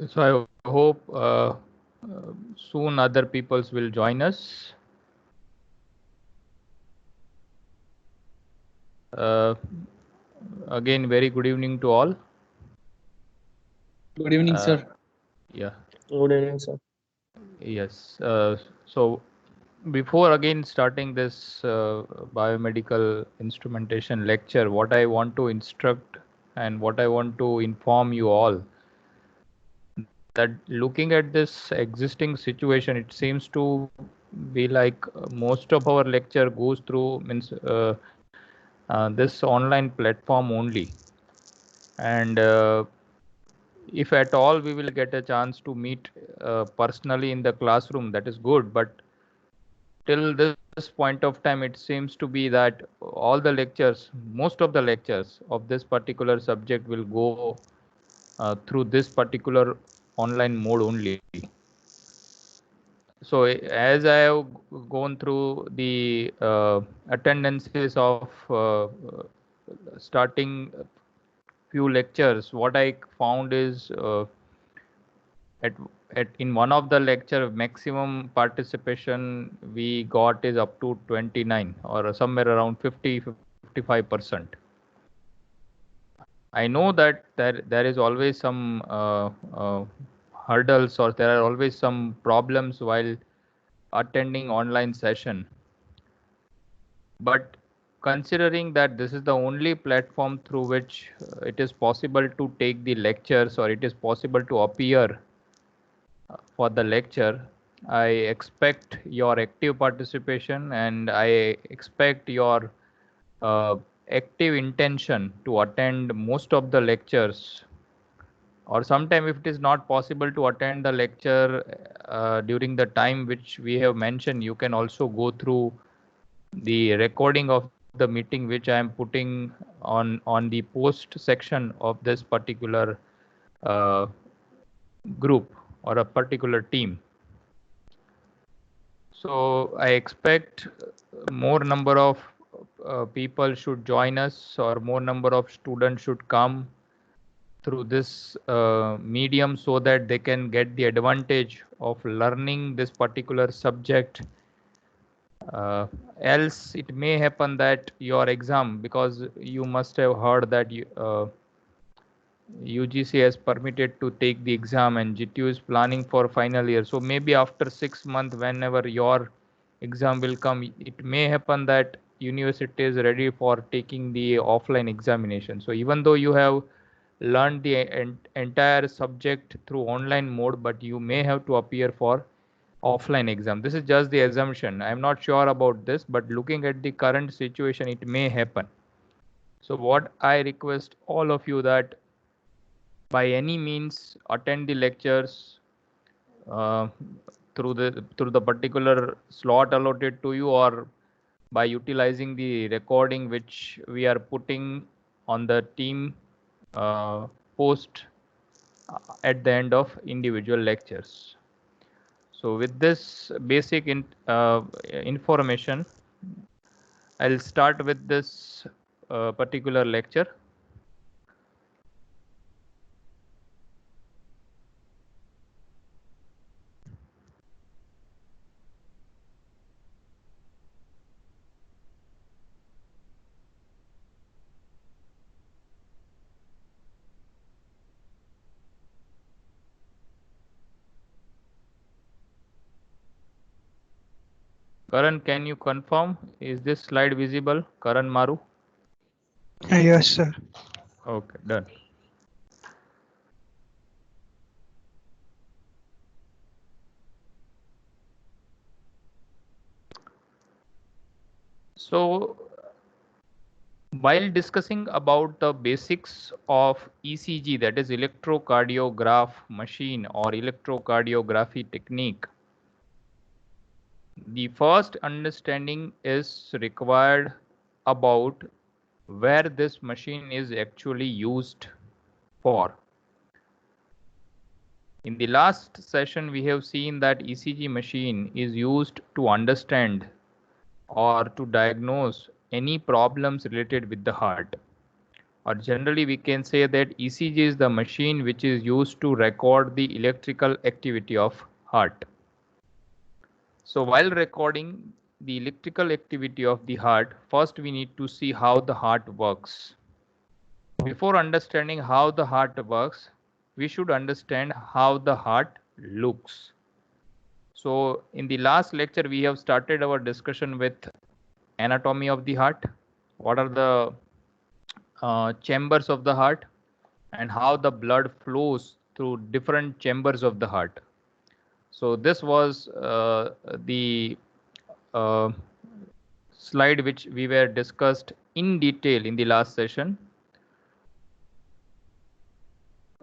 So I hope soon other peoples will join us. Uh, Again, very good evening to all. Good evening, Uh, sir. yeah, Good evening, sir. yes. So before again starting this biomedical instrumentation lecture, what I want to instruct and what I want to inform you all that looking at this existing situation, it seems to be like most of our lecture goes through means this online platform only, and if at all we will get a chance to meet personally in the classroom, that is good, but till this point of time it seems to be that all the lectures, most of the lectures of this particular subject will go through this particular online mode only. So as I have gone through the attendances of starting few lectures, what I found is at, in one of the lecture maximum participation we got is up to 29 or somewhere around 50-55%. I know that there is always some hurdles, or there are always some problems while attending online session, but considering that this is the only platform through which it is possible to take the lectures, or it is possible to appear for the lecture, I expect your active participation, and I expect your uh, active intention to attend most of the lectures, or sometime if it is not possible to attend the lecture during the time which we have mentioned, you can also go through the recording of the meeting which I am putting on the post section of this particular uh, group or a particular team. So I expect more number of people should join us, or more number of students should come through this medium, so that they can get the advantage of learning this particular subject. Else it may happen that your exam, because you must have heard that UGC has permitted to take the exam and GTU is planning for final year. So maybe after 6 months, whenever your exam will come, it may happen that university is ready for taking the offline examination. So even though you have learned the entire subject through online mode, but you may have to appear for offline exam. This is just the assumption. I'm not sure about this, but looking at the current situation, it may happen. So what I request all of you that by any means attend the lectures uh, through the particular slot allotted to you, or by utilizing the recording which we are putting on the team post at the end of individual lectures. So with this basic information, I'll start with this particular lecture. Karan, can you confirm? Is this slide visible? Karan Maru? Yes, sir. Okay, done. So while discussing about the basics of ECG, that is electrocardiograph machine or electrocardiography technique, the first understanding is required about where this machine is actually used for. In the last session, we have seen that ECG machine is used to understand or to diagnose any problems related with the heart. or generally we can say that ECG is the machine which is used to record the electrical activity of heart. So while recording the electrical activity of the heart, first we need to see how the heart works. Before understanding how the heart works, we should understand how the heart looks. So in the last lecture, we have started our discussion with anatomy of the heart. What are the chambers of the heart and how the blood flows through different chambers of the heart. So this was the uh, slide which we were discussed in detail in the last session.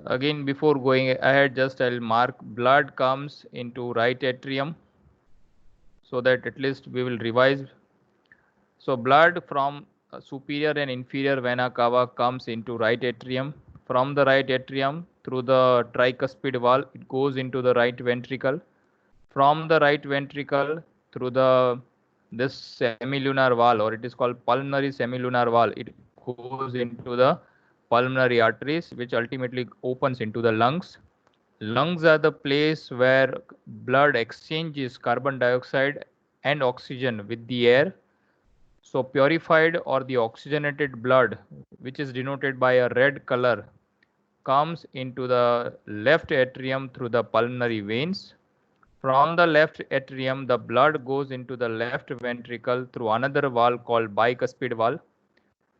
Again, before going ahead, just I'll mark blood comes into right atrium so that at least we will revise. So blood from superior and inferior vena cava comes into right atrium. From the right atrium through the tricuspid valve, it goes into the right ventricle. From the right ventricle through this semilunar valve, or it is called pulmonary semilunar valve, it goes into the pulmonary arteries, which ultimately opens into the lungs. Lungs are the place where blood exchanges carbon dioxide and oxygen with the air. So purified or the oxygenated blood, which is denoted by a red color, comes into the left atrium through the pulmonary veins. From the left atrium, the blood goes into the left ventricle through another valve called bicuspid valve.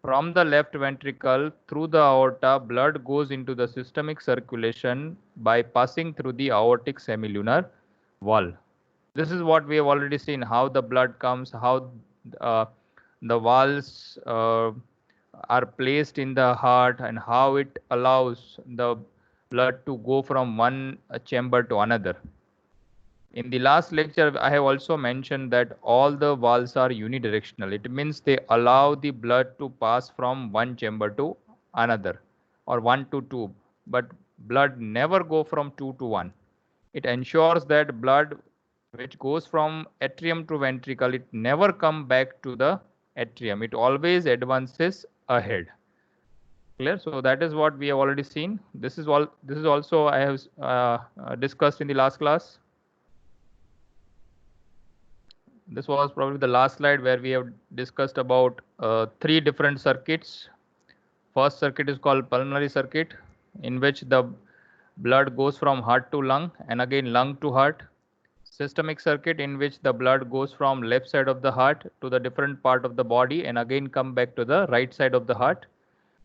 From the left ventricle through the aorta, blood goes into the systemic circulation by passing through the aortic semilunar valve. This is what we have already seen, how the blood comes, how uh, the valves are placed in the heart, and how it allows the blood to go from one chamber to another. In the last lecture, I have also mentioned that all the valves are unidirectional. It means they allow the blood to pass from one chamber to another, or one to two, but blood never go from two to one. It ensures that blood which goes from atrium to ventricle, it never come back to the atrium. It always advances ahead. Clear? So that is what we have already seen. This is all. This is also I have discussed in the last class. This was probably the last slide where we have discussed about three different circuits. First circuit is called pulmonary circuit, in which the blood goes from heart to lung and again lung to heart. Systemic circuit, in which the blood goes from left side of the heart to the different part of the body and again come back to the right side of the heart.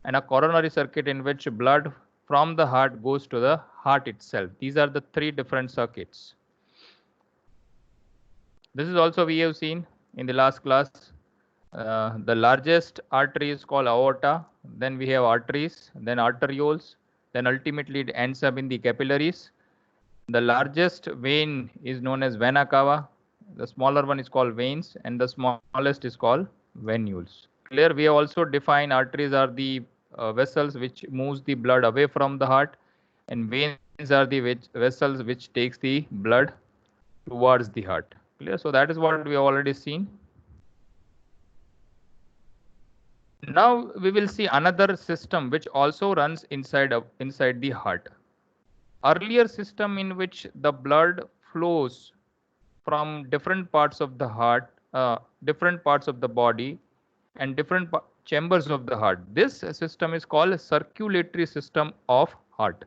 And a coronary circuit, in which blood from the heart goes to the heart itself. These are the three different circuits. This is also we have seen in the last class. The largest artery is called aorta. Then we have arteries, then arterioles, then ultimately it ends up in the capillaries. The largest vein is known as vena cava. The smaller one is called veins, and the smallest is called venules. Clear? We also define arteries are the vessels which moves the blood away from the heart, and veins are the vessels which takes the blood towards the heart. Clear? So that is what we have already seen. Now we will see another system which also runs inside the heart. Earlier system in which the blood flows from different parts of the heart, different parts of the body, and different chambers of the heart. This system is called a circulatory system of heart,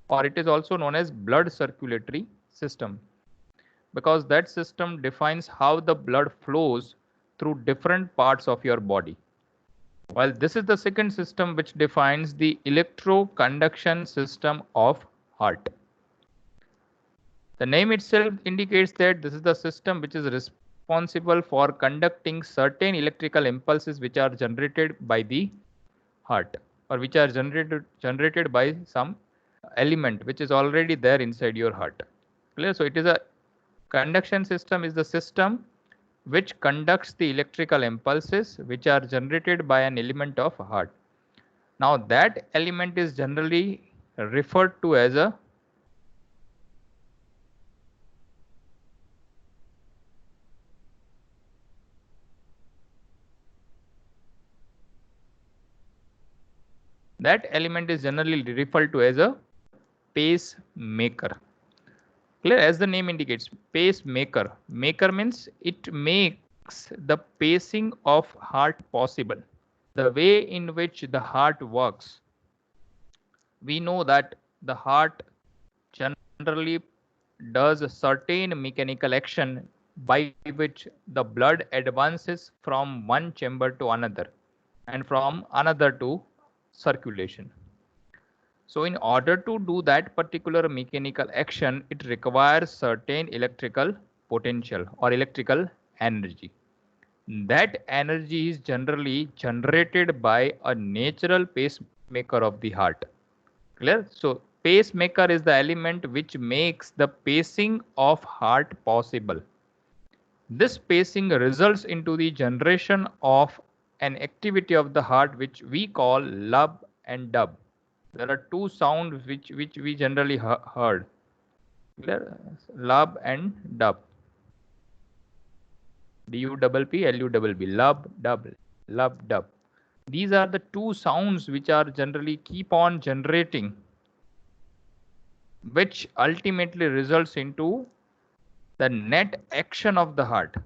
or it is also known as blood circulatory system, because that system defines how the blood flows through different parts of your body. While this is the second system which defines the electroconduction system of heart. The name itself indicates that this is the system which is responsible for conducting certain electrical impulses which are generated by the heart, or which are generated by some element which is already there inside your heart. Clear? So it is a conduction system is the system which conducts the electrical impulses which are generated by an element of heart. Now that element is generally referred to as a That element is generally referred to as a pacemaker. Clear? As the name indicates, pacemaker. Maker means it makes the pacing of heart possible. The way in which the heart works. We know that the heart generally does a certain mechanical action by which the blood advances from one chamber to another and from another to circulation. So in order to do that particular mechanical action, it requires certain electrical potential or electrical energy. That energy is generally generated by a natural pacemaker of the heart. Clear? So pacemaker is the element which makes the pacing of heart possible. This pacing results into the generation of an activity of the heart which we call lub and dub. There are two sounds which we generally heard. Clear? Lub and dub. D-U-P-P, L-U-B-B. Lub, dub. Lub, dub. These are the two sounds which are generally keep on generating, which ultimately results into the net action of the heart.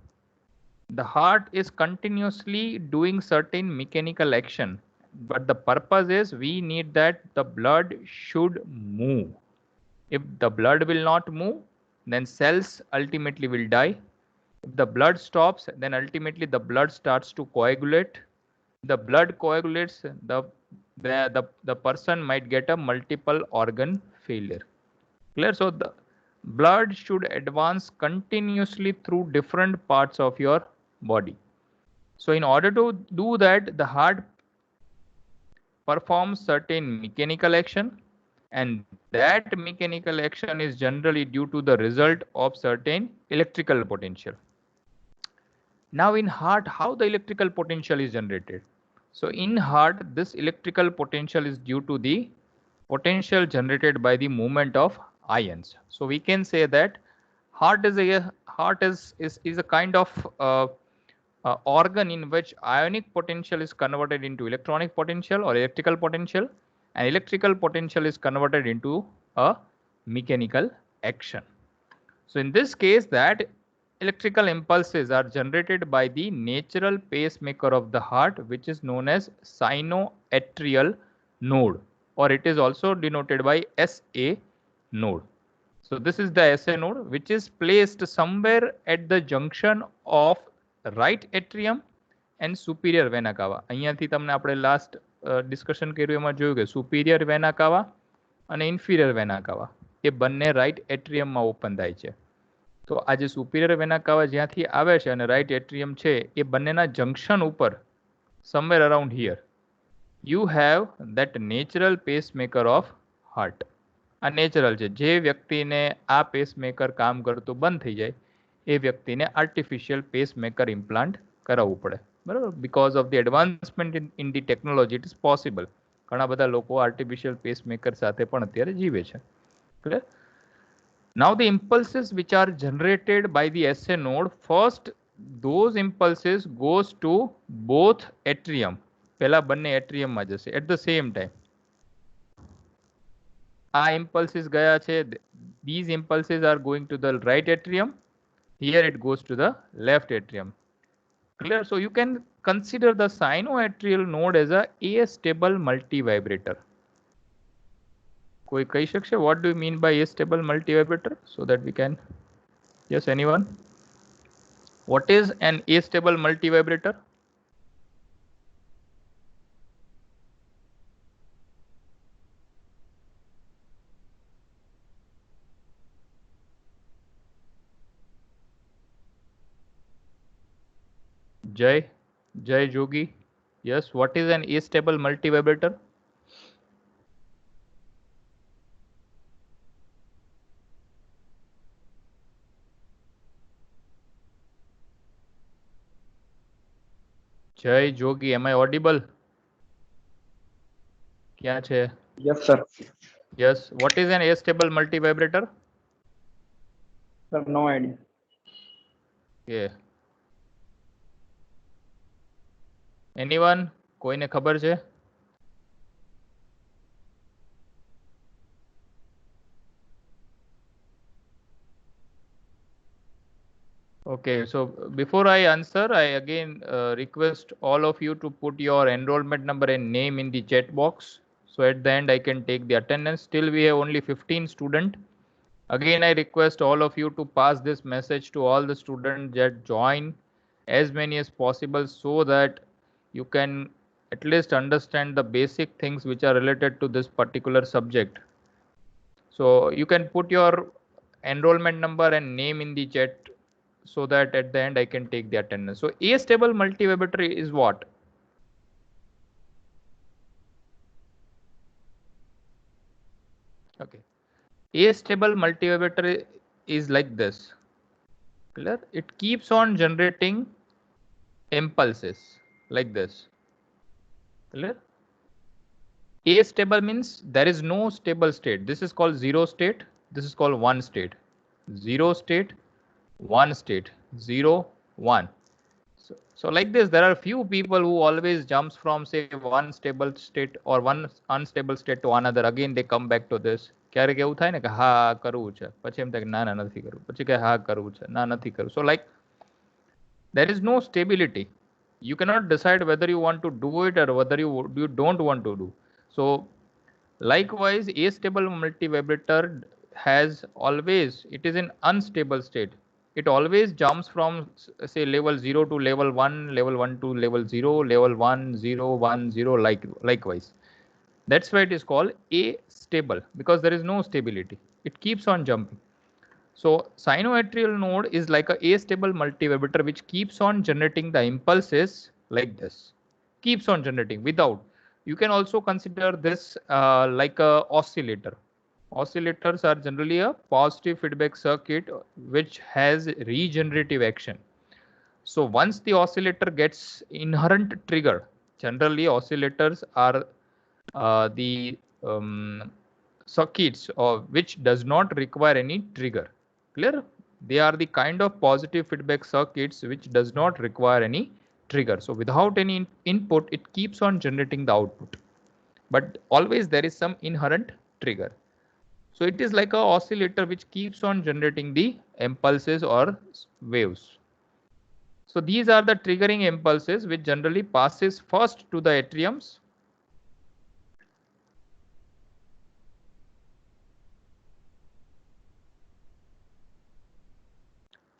The heart is continuously doing certain mechanical action, but the purpose is we need that the blood should move. If the blood will not move, then cells ultimately will die. If the blood stops, then ultimately the blood starts to coagulate. The blood coagulates, the person might get a multiple organ failure. Clear? So the blood should advance continuously through different parts of your body. So in order to do that, the heart performs certain mechanical action, and that mechanical action is generally due to the result of certain electrical potential. Now in heart, how the electrical potential is generated? So in heart, this electrical potential is due to the potential generated by the movement of ions. So we can say that heart is a kind of organ in which ionic potential is converted into electronic potential or electrical potential, and electrical potential is converted into a mechanical action. So in this case, that electrical impulses are generated by the natural pacemaker of the heart, which is known as sinoatrial node, or it is also denoted by SA node. So this is the SA node, which is placed somewhere at the junction of right atrium and superior vena cava. અહીંયાથી તમને આપણે last discussion કર્યું એમાં જોયું કે superior વેના કાવા અને inferior વેના કાવા એ બંને right એટ્રિયમમાં open થાય છે. તો આ જે સુપિરિયર વેના કાવા જ્યાંથી આવે છે અને રાઇટ એટ્રિયમ છે એ બંનેના જંકશન ઉપર somewhere around here you have that natural pacemaker of heart. આ નેચરલ છે. જે વ્યક્તિને આ પેસમેકર કામ કરતું બંધ થઈ જાય એ વ્યક્તિને આર્ટિફિશિયલ પેસમેકર ઇમ્પ્લાન્ટ કરાવવું પડે, બરાબર. Because of the advancement in the technology it is possible. ઘણા બધા લોકો આર્ટિફિશિયલ પેસમેકર સાથે પણ અત્યારે જીવે છે. Clear? Now the impulses which are generated by the SA node, first those impulses goes to both atrium. પહેલા બંને એટ્રિયમમાં જશે at the same time. આ impulses ગયા છે, these impulses are going to the right atrium. Here it goes to the left atrium. Clear? So you can consider the sinoatrial node as a astable multivibrator. कोई कही શકશે what do you mean by astable multivibrator, so that we can, yes, anyone, what is an astable multivibrator? Jay Jogi, yes, what is an astable multivibrator? Jay Jogi, am I audible? क्या છે? Yes, sir. Yes, what is an astable multivibrator? Sir, no idea. Yeah. Anyone? કોઈને ખબર છે? Okay, so before I answer, I again request all of you to put your enrollment number and name in the chat box. So at the end, I can take the attendance. Still, we have only 15 students. Again, I request all of you to pass this message to all the students that join as many as possible so that you can at least understand the basic things which are related to this particular subject. So you can put your enrollment number and name in the chat so that at the end I can take the attendance. So A-stable multivibratory is what? Okay. A-stable multivibratory is like this. Clear? It keeps on generating impulses like this. Clear? A-stable means there is no stable state. This is called zero state. This is called one state. Zero state, one state, zero, one. So like this, there are few people who always jumps from say one stable state or one unstable state to another. Again, they come back to this. ક્યારેક એવું થાય ને કે હા કરવું છે પછી એમ થાય કે ના ના નથી કરવું પછી કે હા કરવું છે ના નથી કરવું. So like there is no stability. You cannot decide whether you want to do it or whether you don't want to do. So likewise, astable multivibrator has always, it is in unstable state. It always jumps from say level 0 to level 1, level 1 to level 0, level 1, 0, 1, 0, likewise. That's why it is called astable, because there is no stability. It keeps on jumping. So sinoatrial node is like a astable multivibrator which keeps on generating the impulses like this. Keeps on generating without. You can also consider this like a oscillator. Oscillators are generally a positive feedback circuit which has regenerative action. So once the oscillator gets inherent trigger, generally oscillators are the circuits which does not require any trigger. Clear? They are the kind of positive feedback circuits which does not require any trigger. So without any input, it keeps on generating the output. But always there is some inherent trigger. So it is like a oscillator which keeps on generating the impulses or waves. So these are the triggering impulses which generally passes first to the atriums.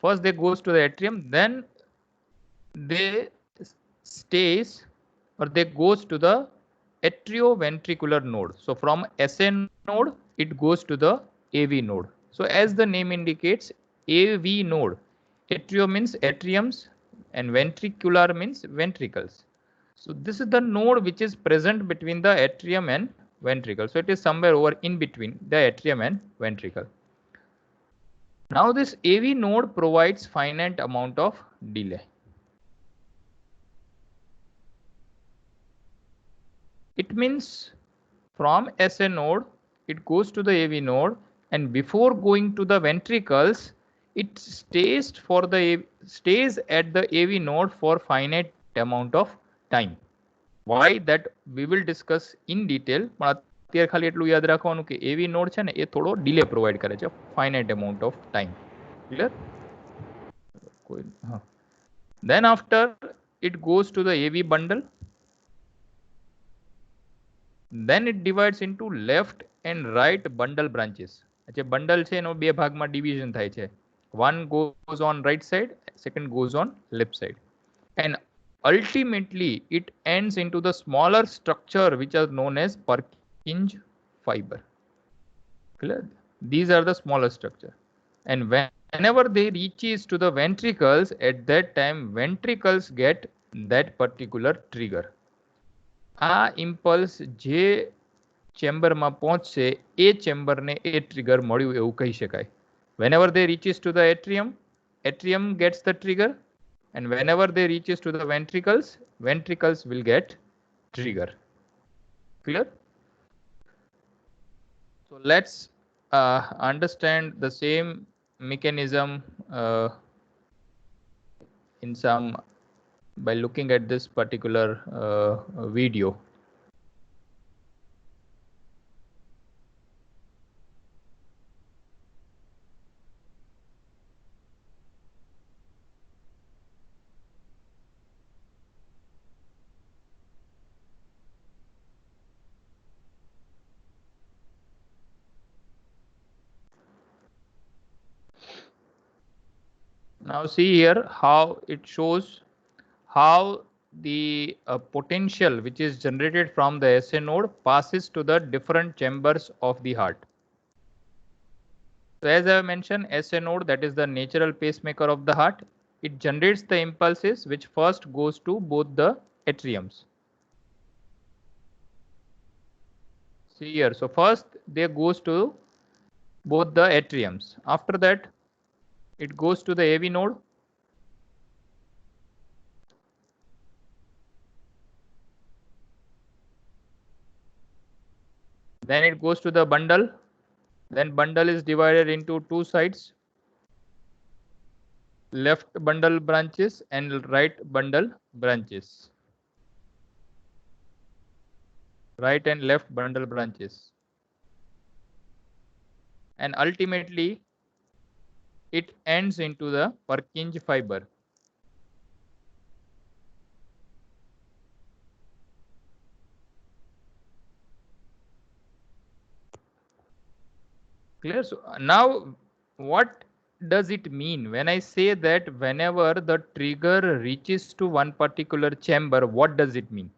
First they goes to the atrium, then they stays or they goes to the atrioventricular node. So from SA node, it goes to the AV node. So as the name indicates, AV node. Atrio means atriums and ventricular means ventricles. So this is the node which is present between the atrium and ventricle. So it is somewhere over in between the atrium and ventricle. Now this AV node provides finite amount of delay. It means from SA node, it goes to the AV node, and before going to the ventricles, it stays at the AV node for finite amount of time. Why, that we will discuss in detail. પણ અત્યારે ખાલી એટલું યાદ રાખવાનું કે AV node છે ને એ થોડો ડિલે પ્રોવાઈડ કરે છે, finite amount of time. Clear? Then after it goes to the AV bundle. Then it divides into left and right bundle branches. જે bundle છે એનો બે ભાગમાં division થાય છે. One goes on right side, second goes on left side. And ultimately it ends into the smaller structure which are known as Purkinje fiber. Clear? These are the smaller structure. And whenever they reaches to the ventricles, at that time ventricles get that particular trigger. આ impulse જે ચેમ્બરમાં પહોંચશે એ ચેમ્બરને એ trigger મળ્યું એવું કહી શકાય. Whenever they reaches to the atrium, atrium gets the trigger, and whenever they reaches to the ventricles, ventricles will get trigger. Clear? So let's understand the same mechanism in some by looking at this particular video. Now see here how it shows how the potential which is generated from the SA node passes to the different chambers of the heart. So as I mentioned, SA node, that is the natural pacemaker of the heart, it generates the impulses which first goes to both the atriums. See here, so first they goes to both the atriums. After that, it goes to the AV node. Then it goes to the bundle. Then bundle is divided into two sides, left bundle branches and right bundle branches. Right and left bundle branches. And ultimately, it ends into the Purkinje fiber. Clear? So now what does it mean when I say that whenever the trigger reaches to one particular chamber, what does it mean?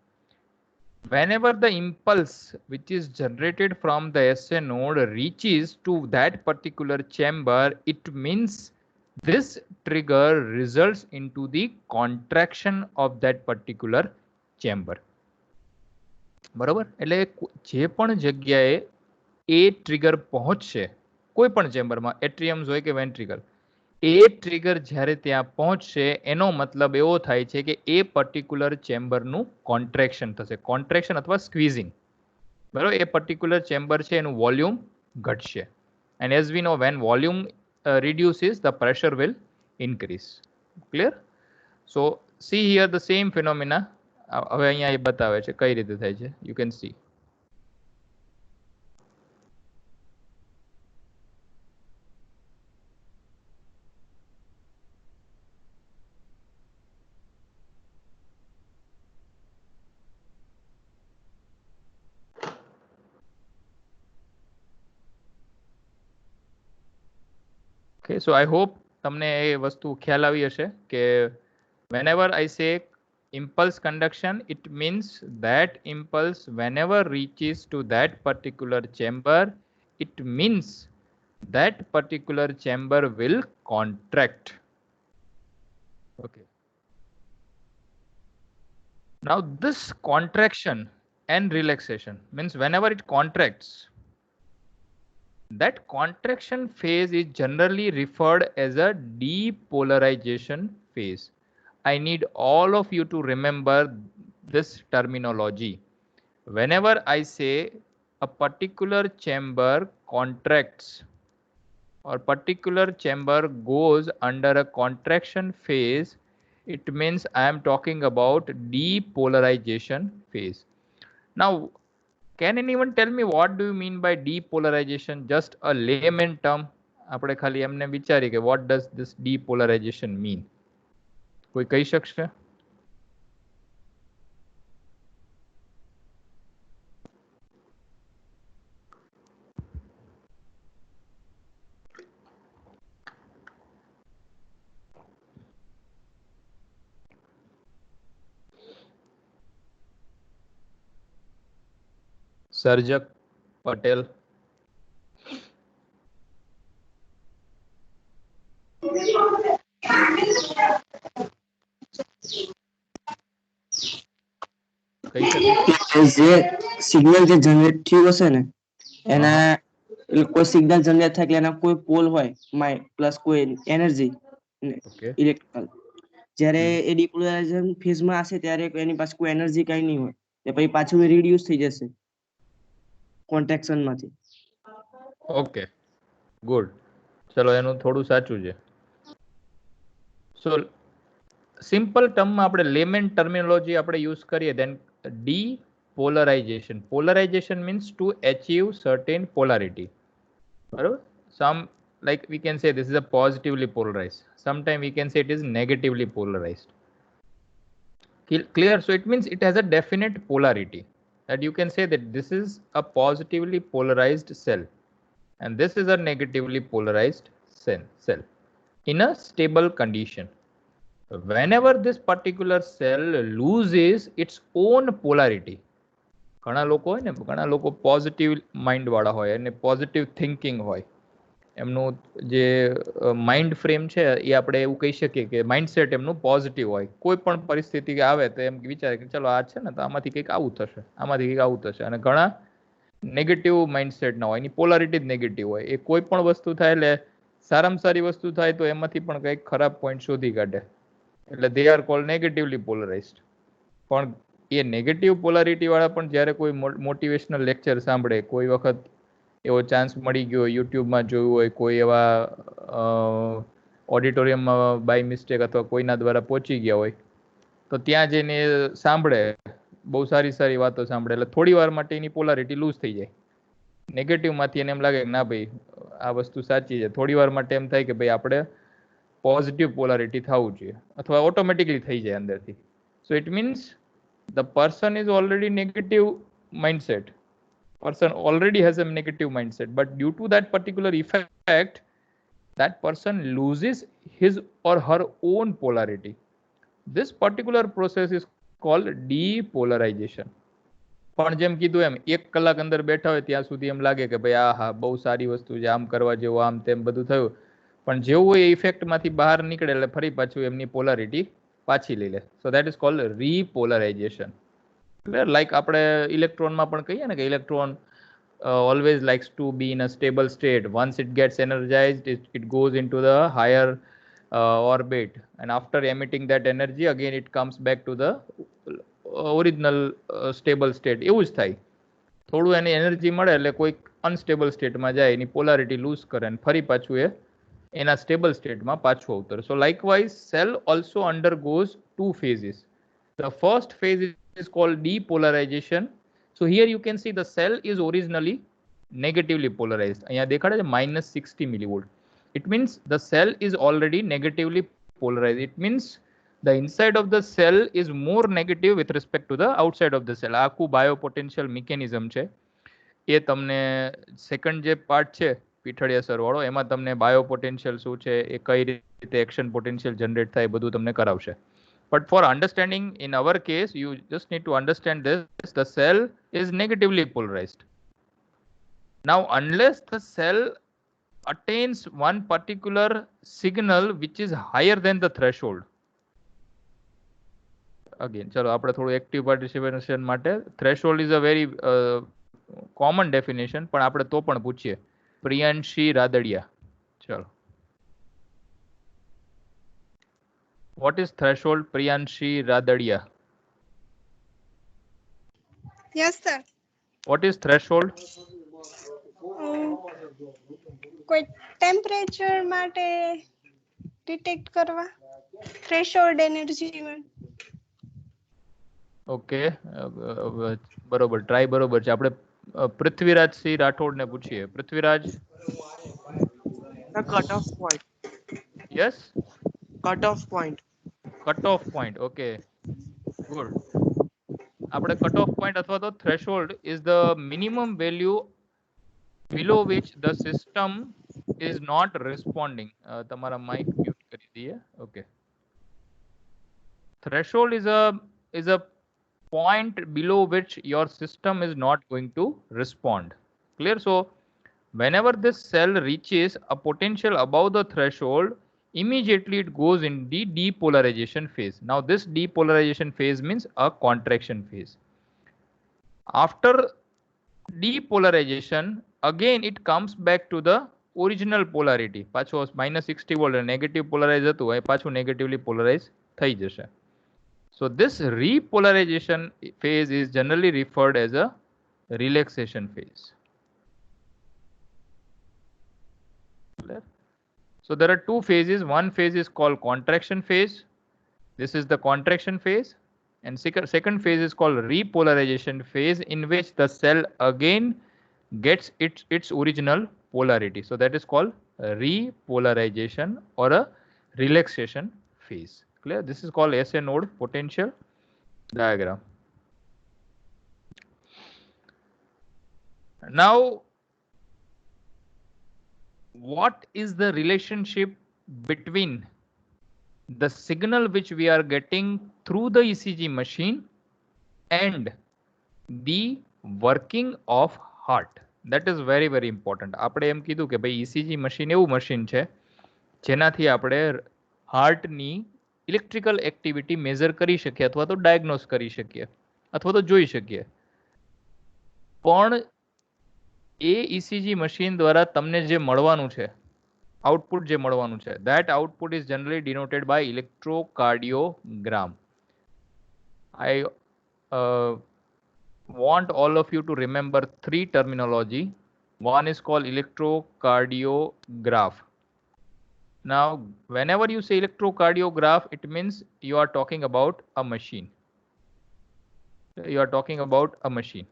Whenever the impulse which is generated from the SA node reaches to that particular chamber, it means this trigger results into the contraction of that particular chamber. બરાબર, એટલે જે પણ જગ્યાએ એ trigger પહોંચશે કોઈ પણ ચેમ્બરમાં, એટ્રિયમ્સ હોય કે વેન્ટ્રિકલ, એ ટ્રિગર જ્યારે ત્યાં પહોંચશે એનો મતલબ એવો થાય છે કે એ પર્ટિક્યુલર ચેમ્બરનું કોન્ટ્રેક્શન થશે, કોન્ટ્રેક્શન અથવા સ્ક્વીઝિંગ. બરાબર, એ પર્ટિક્યુલર ચેમ્બર છે એનું વોલ્યુમ ઘટશે. And as V no van volume reduces, the pressure will increase. Clear? So see here the same phenomena. હવે અહીંયા એ બતાવે છે કઈ રીતે થાય છે. You can see. Okay, so I hope તમને એ વસ્તુ ખ્યાલ આવી હશે કે whenever I say impulse conduction, it means that impulse whenever reaches to that particular chamber, it means that particular chamber will contract. Okay. Now this contraction and relaxation means whenever it contracts, that contraction phase is generally referred as a depolarization phase. I need all of you to remember this terminology. Whenever I say a particular chamber contracts or particular chamber goes under a contraction phase, it means I am talking about depolarization phase. Now, can anyone tell me what do you mean by depolarization? Just a layman term. આપણે ખાલી એમને વિચારી કે what does this depolarization mean? કોઈ કહી શકશે? સર્જક પટેલ. કહી શકે? જે સિગ્નલ જે જનરેટ થયું હશે ને એના કોઈ સિગ્નલ જનરેટ થાય એટલે એના કોઈ પોલ હોય પ્લસ કોઈ એનર્જી Okay. ઇલેક્ટ્રિકલ જ્યારે એ ડિપોલરાઇઝેશન ફેઝમાં હશે ત્યારે એની પાસે કોઈ એનર્જી કાંઈ નહીં હોય એટલે પછી પાછું રિડ્યુસ થઈ જશે કોન્ટ્રેક્શનમાંથી. Okay, good. ચલો એનું થોડું સાચું છે. સો સિમ્પલ ટર્મમાં આપણે લેમેન ટર્મિનોલોજી આપણે યુઝ કરીએ then depolarization. Polarization means to achieve certain polarity. બરાબર? Some, like we can say this is a positively polarized. Sometimes we can say it is negatively polarized. Clear? So it means it has a definite polarity. That you can say that this is a positively polarized cell and this is a negatively polarized cell. in a stable condition. Whenever this particular cell loses its own polarity, ઘણા લોકો હોય ને, ઘણા લોકો positive mind વાળા હોય અને positive thinking હોય, એમનું જે માઇન્ડ ફ્રેમ છે એ આપણે એવું કહી શકીએ કે માઇન્ડસેટ એમનું પોઝિટિવ હોય. કોઈ પણ પરિસ્થિતિ આવે તો એમ વિચારે કે ચલો આ છે ને તો આમાંથી કંઈક આવું થશે, આમાંથી કંઈક આવું થશે. અને ઘણા નેગેટિવ માઇન્ડસેટ ના હોય, એની પોલારિટી જ નેગેટિવ હોય. એ કોઈ પણ વસ્તુ થાય એટલે સારામાં સારી વસ્તુ થાય તો એમાંથી પણ કંઈક ખરાબ પોઈન્ટ શોધી કાઢે, એટલે they are cold negatively polarised. પણ એ નેગેટિવ પોલારિટી વાળા પણ જ્યારે કોઈ મોટિવેશનલ લેક્ચર સાંભળે, કોઈ વખત એવો ચાન્સ મળી ગયો, યુટ્યુબમાં જોયું હોય, કોઈ એવા ઓડિટોરિયમમાં બાય મિસ્ટેક અથવા કોઈના દ્વારા પહોંચી ગયા હોય, તો ત્યાં જઈને સાંભળે, બહુ સારી સારી વાતો સાંભળે, એટલે થોડી વાર માટે એની પોલારિટી લૂઝ થઈ જાય. નેગેટિવમાંથી એને એમ લાગે કે ના ભાઈ આ વસ્તુ સાચી છે. થોડી વાર માટે એમ થાય કે ભાઈ આપણે પોઝિટિવ પોલારિટી થવું જોઈએ, અથવા ઓટોમેટિકલી થઈ જાય અંદરથી. So it means the person is already negative mindset, person already has a negative mindset, but due to that particular effect that person loses his or her own polarity. This particular process is called depolarization. પણ જેમ કીધું એમ 1 કલાક અંદર બેઠા હોય ત્યાં સુધી એમ લાગે કે ભાઈ આ હા બહુ સારી વસ્તુ છે, આમ કરવા જેવું, આમ તેમ બધું થયું. પણ જેવું એ ઇફેક્ટમાંથી બહાર નીકળે એટલે ફરી પાછું એમની પોલારિટી પાછી લઈ લે. So that is called repolarization. Like આપણે ઇલેક્ટ્રોનમાં પણ કહીએ ને કે electron always likes to be in a stable state. Once it gets energized, it goes into the higher orbit, and after emitting that energy again it comes back to the original stable state. એવું જ થાય, થોડું એની energy મળે એટલે કોઈક unstable સ્ટેટમાં જાય, એની polarity loose કરે અને ફરી પાછું એ એના સ્ટેબલ સ્ટેટમાં પાછું અવતરે. So likewise cell also undergoes 2 phases. The first phase is called depolarization. So here you can see the cell is originally negatively polarized. અહીંયા દેખાડે છે -60 millivolt. It means the cell is already negatively polarized. It means the inside of the cell is more negative with respect to the outside of the cell. આખું બાયોપોટેન્શિયલ mechanism છે. એ તમને second જે part છે Pithadiya sir વાળો, એમાં તમને બાયોપોટેન્શિયલ શું છે, એ કઈ રીતે એક્શન પોટેન્શિયલ જનરેટ થાય, બધું તમને કરાવશે. But for understanding in our case, you just need to understand this: the cell is negatively polarized. Now, unless the cell attains one particular signal which is higher than the threshold. Again, chalo આપણે થોડું active participation માટે threshold is a very common definition, પણ આપણે તો પણ પૂછીએ. પ્રિયાંશી રાદડિયા, ચલો. What is threshold, Priyanshi Radadia? Yes, sir. What is threshold? કોઈ ટેમ્પરેચર માટે ડિટેક્ટ કરવા, થ્રેશોલ્ડ એનર્જી. ઓકે, બરોબર, ટ્રાય બરોબર છે. આપણે પૃથ્વીરાજ સિંહ રાઠોડને પૂછીએ. Prithviraj. The cutoff point. Yes? Cutoff point. Cutoff point. Okay. Good. આપણે cutoff point અથવા તો threshold is the minimum value below which the system is not responding. તમારા mic mute કરી દઈએ. Okay. Threshold is a point below which your system is not going to respond. Clear? So whenever this cell reaches a potential above the threshold, immediately it goes in the depolarization phase. Now this depolarization phase means a contraction phase. After depolarization, again it comes back to the original polarity. પાછો -60 volt negative polarize હતું, એ પાછું negatively polarize થઈ જશે. So this repolarization phase is generally referred as a relaxation phase. So there are 2 phases. One phase is called contraction phase. This is the contraction phase. And second phase is called repolarization phase, in which the cell again gets its original polarity. So that is called repolarization or a relaxation phase. Clear? This is called SA node potential diagram. Now, what is the relationship between the signal which we are getting through the ECG machine and the working of heart. That is very, very important. આપણે એમ કીધું કે ભાઈ ECG machine એવું machine છે જેનાથી આપણે હાર્ટની electrical activity measure કરી શકીએ અથવા તો ડાયગ્નોસ કરી શકીએ અથવા તો જોઈ શકીએ. પણ એ ECG મશીન દ્વારા તમને જે મળવાનું છે, આઉટપુટ જે મળવાનું છે, that output is generally denoted by electrocardiogram. I want all of you to remember three terminology. One is called electrocardiograph. Now, whenever you say electrocardiograph, it means you are talking about a machine. You are talking about a machine.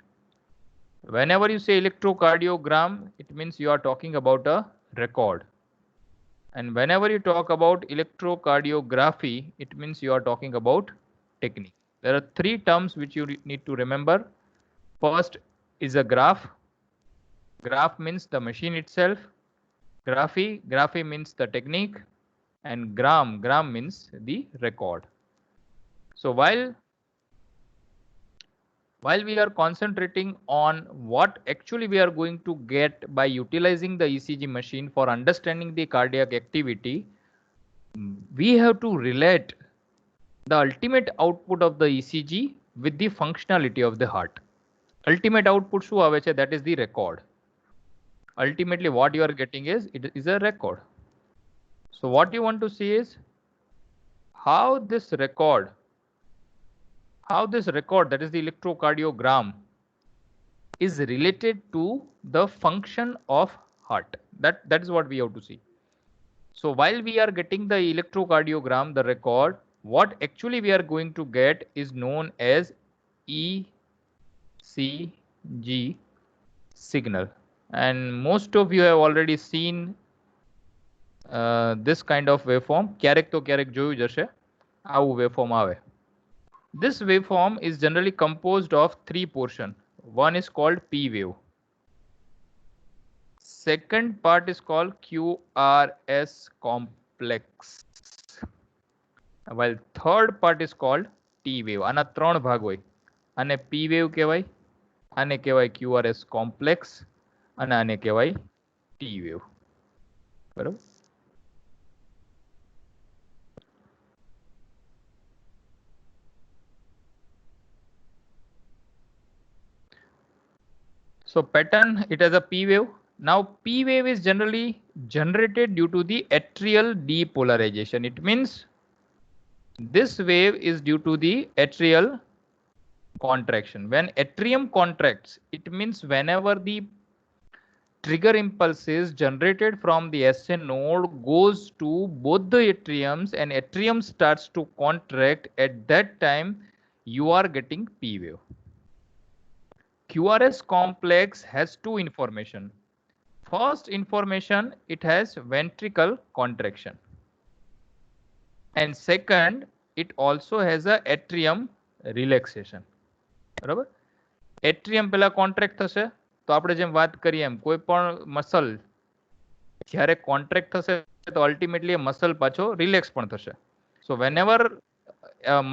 Whenever you say electrocardiogram, it means you are talking about a record. And whenever you talk about electrocardiography, it means you are talking about technique. There are three terms which you need to remember. First is a graph. Graph means the machine itself. Graphy means the technique. And gram means the record. So while we are concentrating on what actually we are going to get by utilizing the ECG machine for understanding the cardiac activity, we have to relate the ultimate output of the ECG with the functionality of the heart. Ultimate output શું આવે છે? That is the record. Ultimately what you are getting is, it is a record. So what you want to see is how this record, that is the electrocardiogram, is related to the function of heart. That is what we have to see. So while we are getting the electrocardiogram, the record, what actually we are going to get is known as ECG signal. And most of you have already seen this kind of waveform. ક્યારેક તો ક્યારેક જોયું જ હશે આવું waveform આવે. This waveform is generally composed of three portions. One is called P wave. Second part is called QRS complex. While third part is called T wave. આના ત્રણ ભાગ હોય. આને P wave કહેવાય, આને કહેવાય QRS complex, અને આને કહેવાય T wave. બરાબર? So pattern, it has a P wave. Now P wave is generally generated due to the atrial depolarization. It means this wave is due to the atrial contraction. When atrium contracts, it means whenever the trigger impulse is generated from the SA node goes to both the atriums and atrium starts to contract, at that time you are getting P wave. QRS complex has two information. First information, it has ventricle contraction. And second, it also has a atrium relaxation. બરાબર? એટ્રિયમ પેલા contract થશે તો આપણે જેમ વાત કરીએ એમ કોઈ પણ મસલ જ્યારે કોન્ટ્રેક્ટ થશે તો અલ્ટિમેટલી એ મસલ પાછો રિલેક્સ પણ થશે. So whenever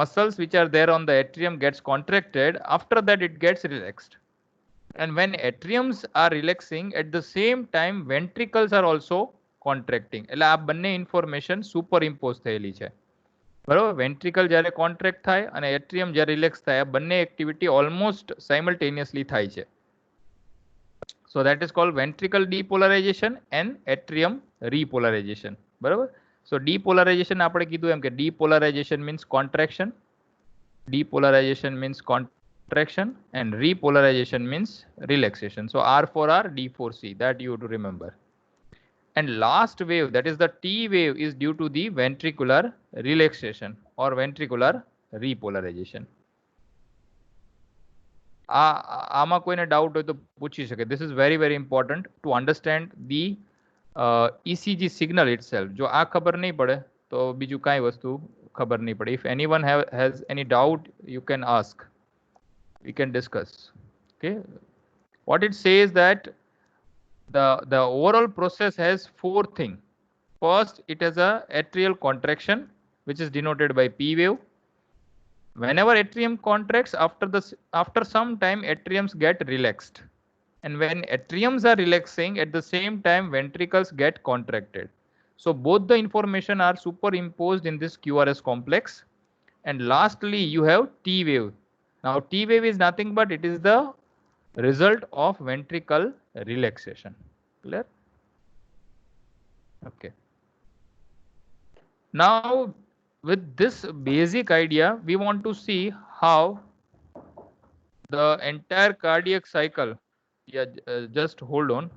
muscles which are there on the atrium gets contracted, after that it gets relaxed. And when atriums are relaxing, at the same time ventricles are also contracting. એટલે આ બંને information superimpose થયેલી છે. બરાબર? Ventricle જ્યારે contract થાય અને એટ્રિયમ જ્યારે રિલેક્સ થાય, આ બંને એક્ટિવિટી ઓલમોસ્ટ સાયમલ્ટેનિયસલી થાય છે. So that is called ventricle depolarization and atrium repolarization. બરાબર? So depolarization આપણે કીધું એમ કે depolarization means contraction, depolarization means contraction, and repolarization means relaxation. So R for R, D for C, that you have to remember. And last wave, that is the T wave, is due to the ventricular relaxation or ventricular repolarization. આમાં કોઈને doubt હોય તો પૂછી શકે. This is very, very important to understand the ECG signal itself. જો આ ખબર નહીં પડે તો બીજું કાંઈ વસ્તુ ખબર નહીં પડે. If anyone has any doubt, you can ask. We can discuss. Okay. What it says that the overall process has four first it has a atrial contraction, which is denoted by P wave. Whenever atrium contracts, after some time atriums get relaxed, and when atriums are relaxing, at the same time ventricles get contracted. So both the information are superimposed in this QRS complex. And lastly, you have T wave. Now T wave is nothing but it is the result of ventricle relaxation. Clear? Okay. Now with this basic idea, we want to see how the entire cardiac cycle. Yeah, just hold on.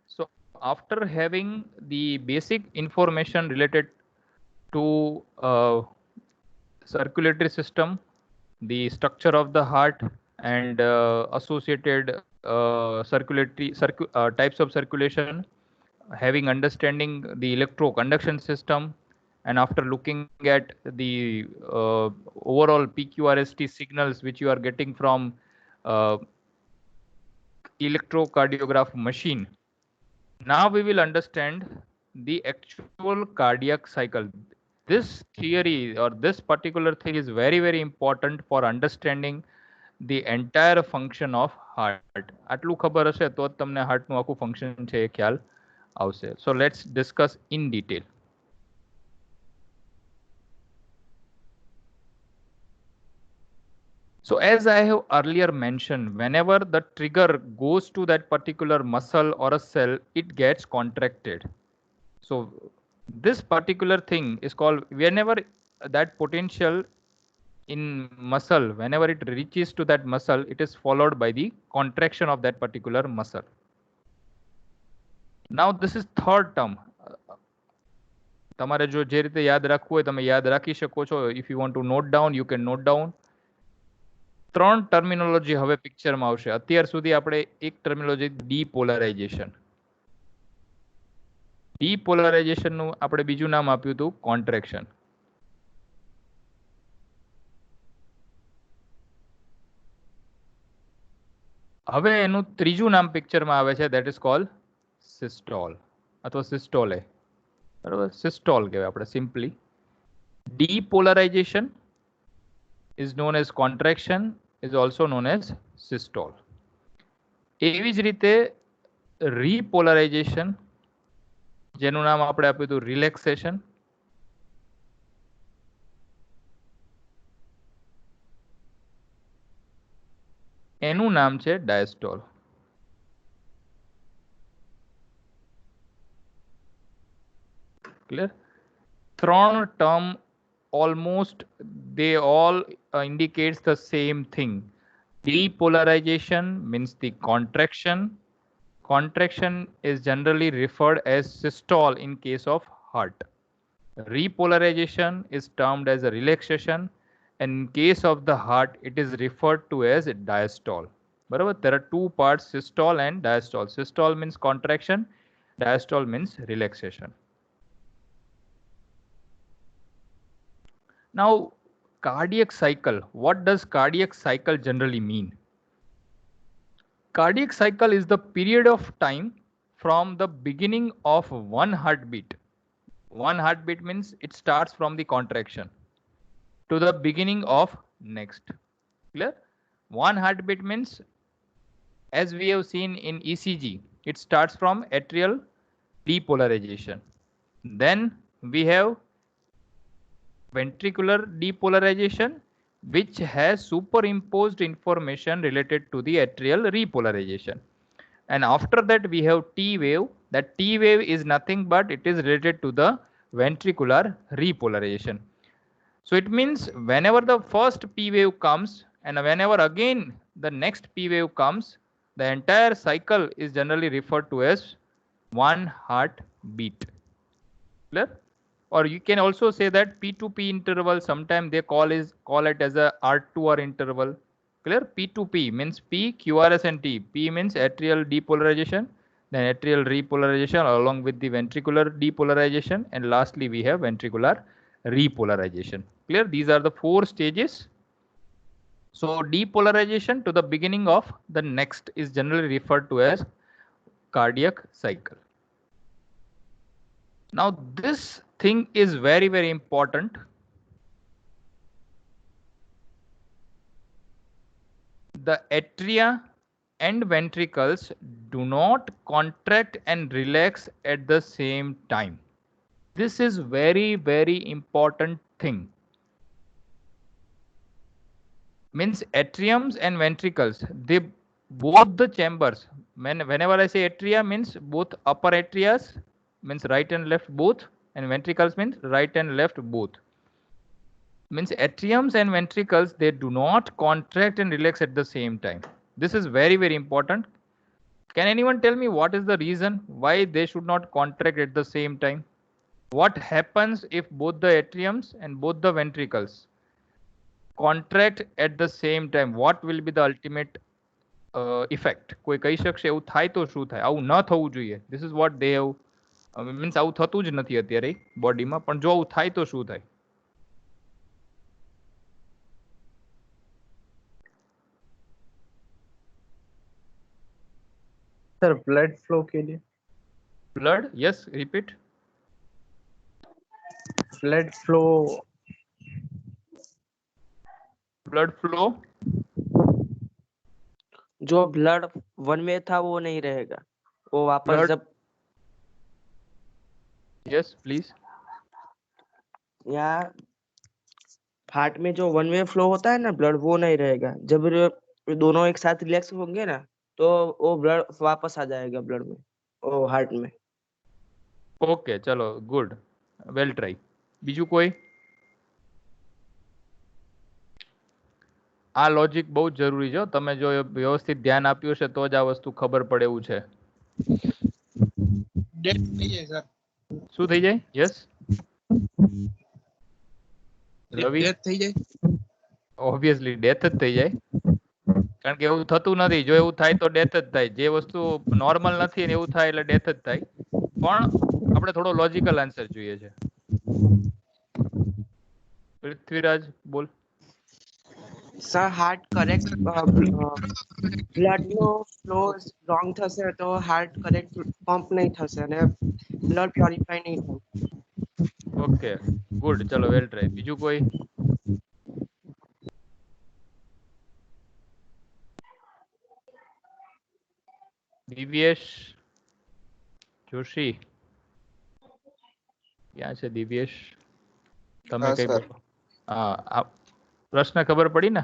So after having the basic information related to circulatory system, the structure of the heart, and associated types of circulation, having understanding the electroconduction system, and after looking at the overall PQRST signals which you are getting from electrocardiograph machine, now we will understand the actual cardiac cycle. This theory or this particular thing is very, very important for understanding the entire function of heart. આટલું ખબર હશે તો જ તમને હાર્ટનું આખું function છે એ ખ્યાલ આવશે. So let's discuss in detail. So as I have earlier mentioned, whenever the trigger goes to that particular muscle or a cell, it gets contracted. So this particular thing is called, whenever that potential in muscle, whenever it reaches to that muscle, it is followed by the contraction of that particular muscle. Now this is third term. તમારે જો જે રીતે યાદ રાખવું હોય તમે યાદ રાખી શકો છો. If you want to note down, you can note down. ત્રણ ટર્મિનોલોજી હવે પિક્ચરમાં આવશે. અત્યાર સુધી આપણે એક ટર્મિનોલોજી ડીપોલરાઇઝેશન. ડીપોલરાઇઝેશનનું આપણે બીજું નામ આપ્યું હતું કોન્ટ્રેક્શન. હવે એનું ત્રીજું નામ પિક્ચરમાં આવે છે, that is called સિસ્ટોલ અથવા સિસ્ટોલે. બરાબર, સિસ્ટોલ કહેવાય આપણે simply. Depolarization is known as contraction, is also known as systole. એવી જ રીતે repolarization, જેનું નામ આપણે આપ્યું હતું relaxation, એનું નામ છે diastole. Clear? ત્રણ term almost they all indicates the same thing. Depolarization means the contraction. Contraction is generally referred as systole in case of heart. Repolarization is termed as a relaxation, and in case of the heart it is referred to as diastole. Barabar, there are two parts, systole and diastole. Systole means contraction, diastole means relaxation. Now, cardiac cycle. What does cardiac cycle generally mean? Cardiac cycle is the period of time from the beginning of one heartbeat. One heartbeat means it starts from the contraction to the beginning of next. Clear? One heartbeat means, as we have seen in ECG, it starts from atrial depolarization. Then we have ventricular depolarization, which has superimposed information related to the atrial repolarization. And after that we have T wave. That T wave is nothing but it is related to the ventricular repolarization. So it means whenever the first P wave comes and whenever again the next P wave comes, the entire cycle is generally referred to as one heartbeat. Clear? Or you can also say that P2P interval, sometimes they call it as a R2R interval. Clear? P2P means P, QRS and T. P means atrial depolarization, then atrial repolarization along with the ventricular depolarization, and lastly we have ventricular repolarization. Clear? These are the 4 stages. So depolarization to the beginning of the next is generally referred to as cardiac cycle. Now this thing is very, very important. The atria and ventricles do not contract and relax at the same time. This is very, very important thing. Means atriums and ventricles, they both the chambers, whenever I say atria means both upper atrias means right and left both, and ventricles means right and left both. Means atriums and ventricles, they do not contract and relax at the same time. This is very, very important. Can anyone tell me what is the reason why they should not contract at the same time? What happens if both the atriums and both the ventricles contract at the same time? What will be the ultimate effect? કોઈ કહી શકશે એવું થાય તો શું થાય? આવું ન થવું જોઈએ. This is what they have means આવું થતું જ નથી અત્યારે બોડીમાં, પણ જો આવું થાય તો શું થાય? सर ब्लड फ्लो के लिए Blood, yes, repeat. Blood flow जो ब्लड वन में था वो नहीं रहेगा, वो वापस Blood- जब Yes, please. यहाँ हार्ट में जो वन वे फ्लो होता है ना ब्लड, वो नहीं रहेगा। जब दोनों एक साथ रिलैक्स होंगे ना तो वो ब्लड वापस आ जाएगा ब्लड में, वो हार्ट में। ओके, चलो, गुड, वेल ट्राई. બીજું કોઈ? આ લોજિક બહુ જ જરૂરી છે. તમે જો વ્યવસ્થિત ધ્યાન આપ્યું હશે તો જ આ વસ્તુ ખબર પડે એવું છે. डेथ થઈ જાય સર, શું થઈ જાય? યસ રવિ, ડેથ થઈ જાય. ઓબ્વિયસલી ડેથ જ થઈ જાય, કારણ કે એવું થતું નથી. જો એવું થાય તો ડેથ જ થાય. જે વસ્તુ નોર્મલ નથી ને એવું થાય એટલે ડેથ જ થાય. પણ આપણે થોડો લોજિકલ આન્સર જોઈએ છે. પૃથ્વીરાજ બોલ. સર હાર્ટ કરેક્ટ બ્લડ નો ફ્લો રોંગ થશે તો હાર્ટ કરેક્ટ પંપ નહીં થશે અને બ્લડ પ્યોરિફાય નહીં થાય. ઓકે, ગુડ, ચલો, વેલ ટ્રાય. બીજું કોઈ? દિવ્યેશ જોશી, ક્યાં છે દિવ્યેશ? તમે કઈ બોલો. હા, આ પ્રશ્ન ખબર પડી ને?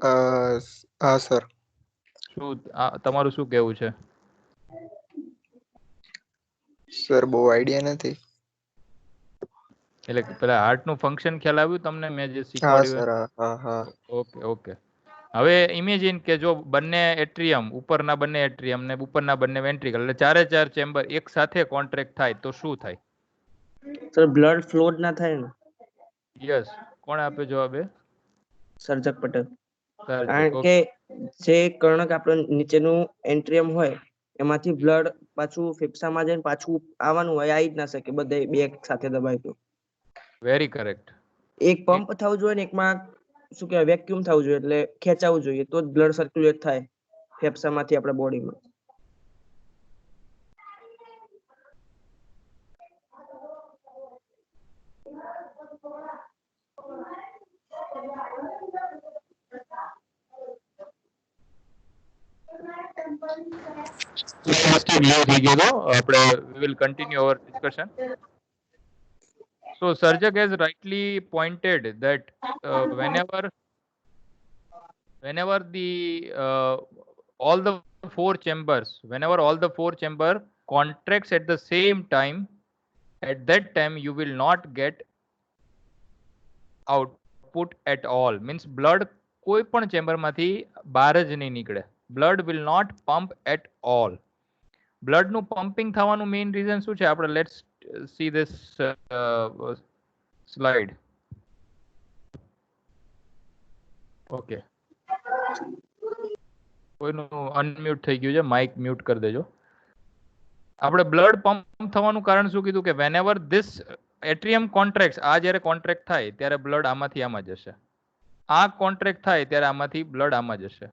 હા સર. શું તમારું શું કહેવું છે? સર બહુ આઈડિયા નથી. એટલે પેલા હાર્ટ નું ફંક્શન ખ્યાલ આવ્યું તમને મેં જે હા શીખવાડ્યું? સર, હા હા. Okay okay. હવે ઇમેજિન કે જો બંને એટ્રિયમ, ઉપરના બંને એટ્રિયમ ને ઉપરના બંને વેન્ટ્રિકલ, એટલે ચારે ચાર ચેમ્બર એક સાથે કોન્ટ્રેક્ટ થાય તો શું થાય? સર બ્લડ ફ્લો જ ના થાય ને. યસ, કોણ આપે જવાબ? એ સર્જક પટેલ. સર્જક. કારણ કે જે કર્ણક આપણું નીચેનું એન્ટ્રિયમ હોય એમાંથી બ્લડ પાછું ફેફસામાં જઈને પાછું આવવાનું હોય, આવી જ ના શકે બધે બે એક સાથે દબાય તો. Very correct. એક પંપ થવું જોઈએ ને એકમાં શું કહેવાય વેક્યુમ થવું જોઈએ, એટલે ખેંચાવું જોઈએ તો જ બ્લડ સર્ક્યુલેટ થાય ફેફસામાંથી આપણા બોડીમાં. We will continue our discussion. So Sarjak has rightly pointed that whenever the all the four chambers contracts at the same time, at that time you will not get output at all. Means blood કોઈ પણ ચેમ્બરમાંથી બહાર જ નહીં નીકળે. Blood will not pump at all. બ્લડનું pumping થવાનું main reason શું છે? આપણે let's see this slide. Okay, કોઈનું અનમ્યુટ થઈ ગયું છે, માઇક મ્યુટ કરી દેજો. આપણે બ્લડ પમ્પ થવાનું કારણ શું કીધું? કે વેનેવર ધીસ એટ્રિયમ કોન્ટ્રેક્ટ, આ જ્યારે કોન્ટ્રેક્ટ થાય ત્યારે બ્લડ આમાંથી આમાં જશે. આ કોન્ટ્રેક્ટ થાય ત્યારે આમાંથી બ્લડ આમાં જશે.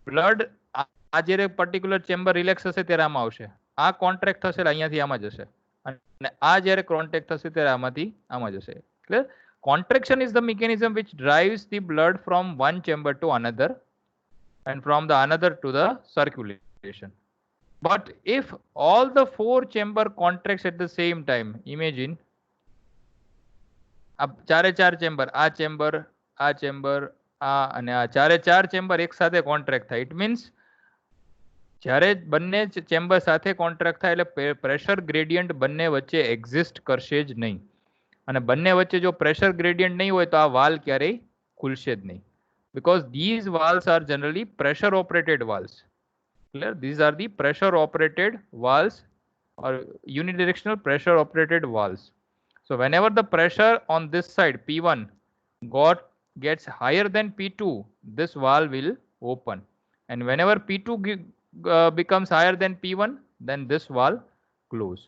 બ્લડ આ જ્યારે પર્ટિક્યુલર ચેમ્બર રિલેક્સ થશે ત્યારે આમાં આવશે. આ કોન્ટ્રેક્ટ થશે એટલે અહીંયાથી આમાં જશે, અને આ જ્યારે કોન્ટ્રેક્ટ થશે ત્યારે આમાંથી આમાં જશે. એટલે contraction is the mechanism which drives the blood from one chamber to another and from the another to the circulation. But if all the four chamber contracts at the same time, imagine આ ચારે ચાર chamber, આ chamber, આ chamber, આ અને આ ચારે ચાર ચેમ્બર એક સાથે કોન્ટ્રાક્ટ થાય. ઇટ મીન્સ જ્યારે બંને ચેમ્બર સાથે કોન્ટ્રાક્ટ થાય એટલે પ્રેશર ગ્રેડિયન્ટ બંને વચ્ચે એક્ઝિસ્ટ કરશે જ નહીં. અને બંને વચ્ચે જો પ્રેશર ગ્રેડિયન્ટ નહીં હોય તો આ વાલ ક્યારેય ખુલશે જ નહીં. because these valves are generally pressure operated valves. Clear? These are the pressure operated valves or unidirectional pressure operated valves. So whenever the pressure on this side P1 gets higher than P2, this valve will open, and whenever P2 becomes higher than P1, then this valve close.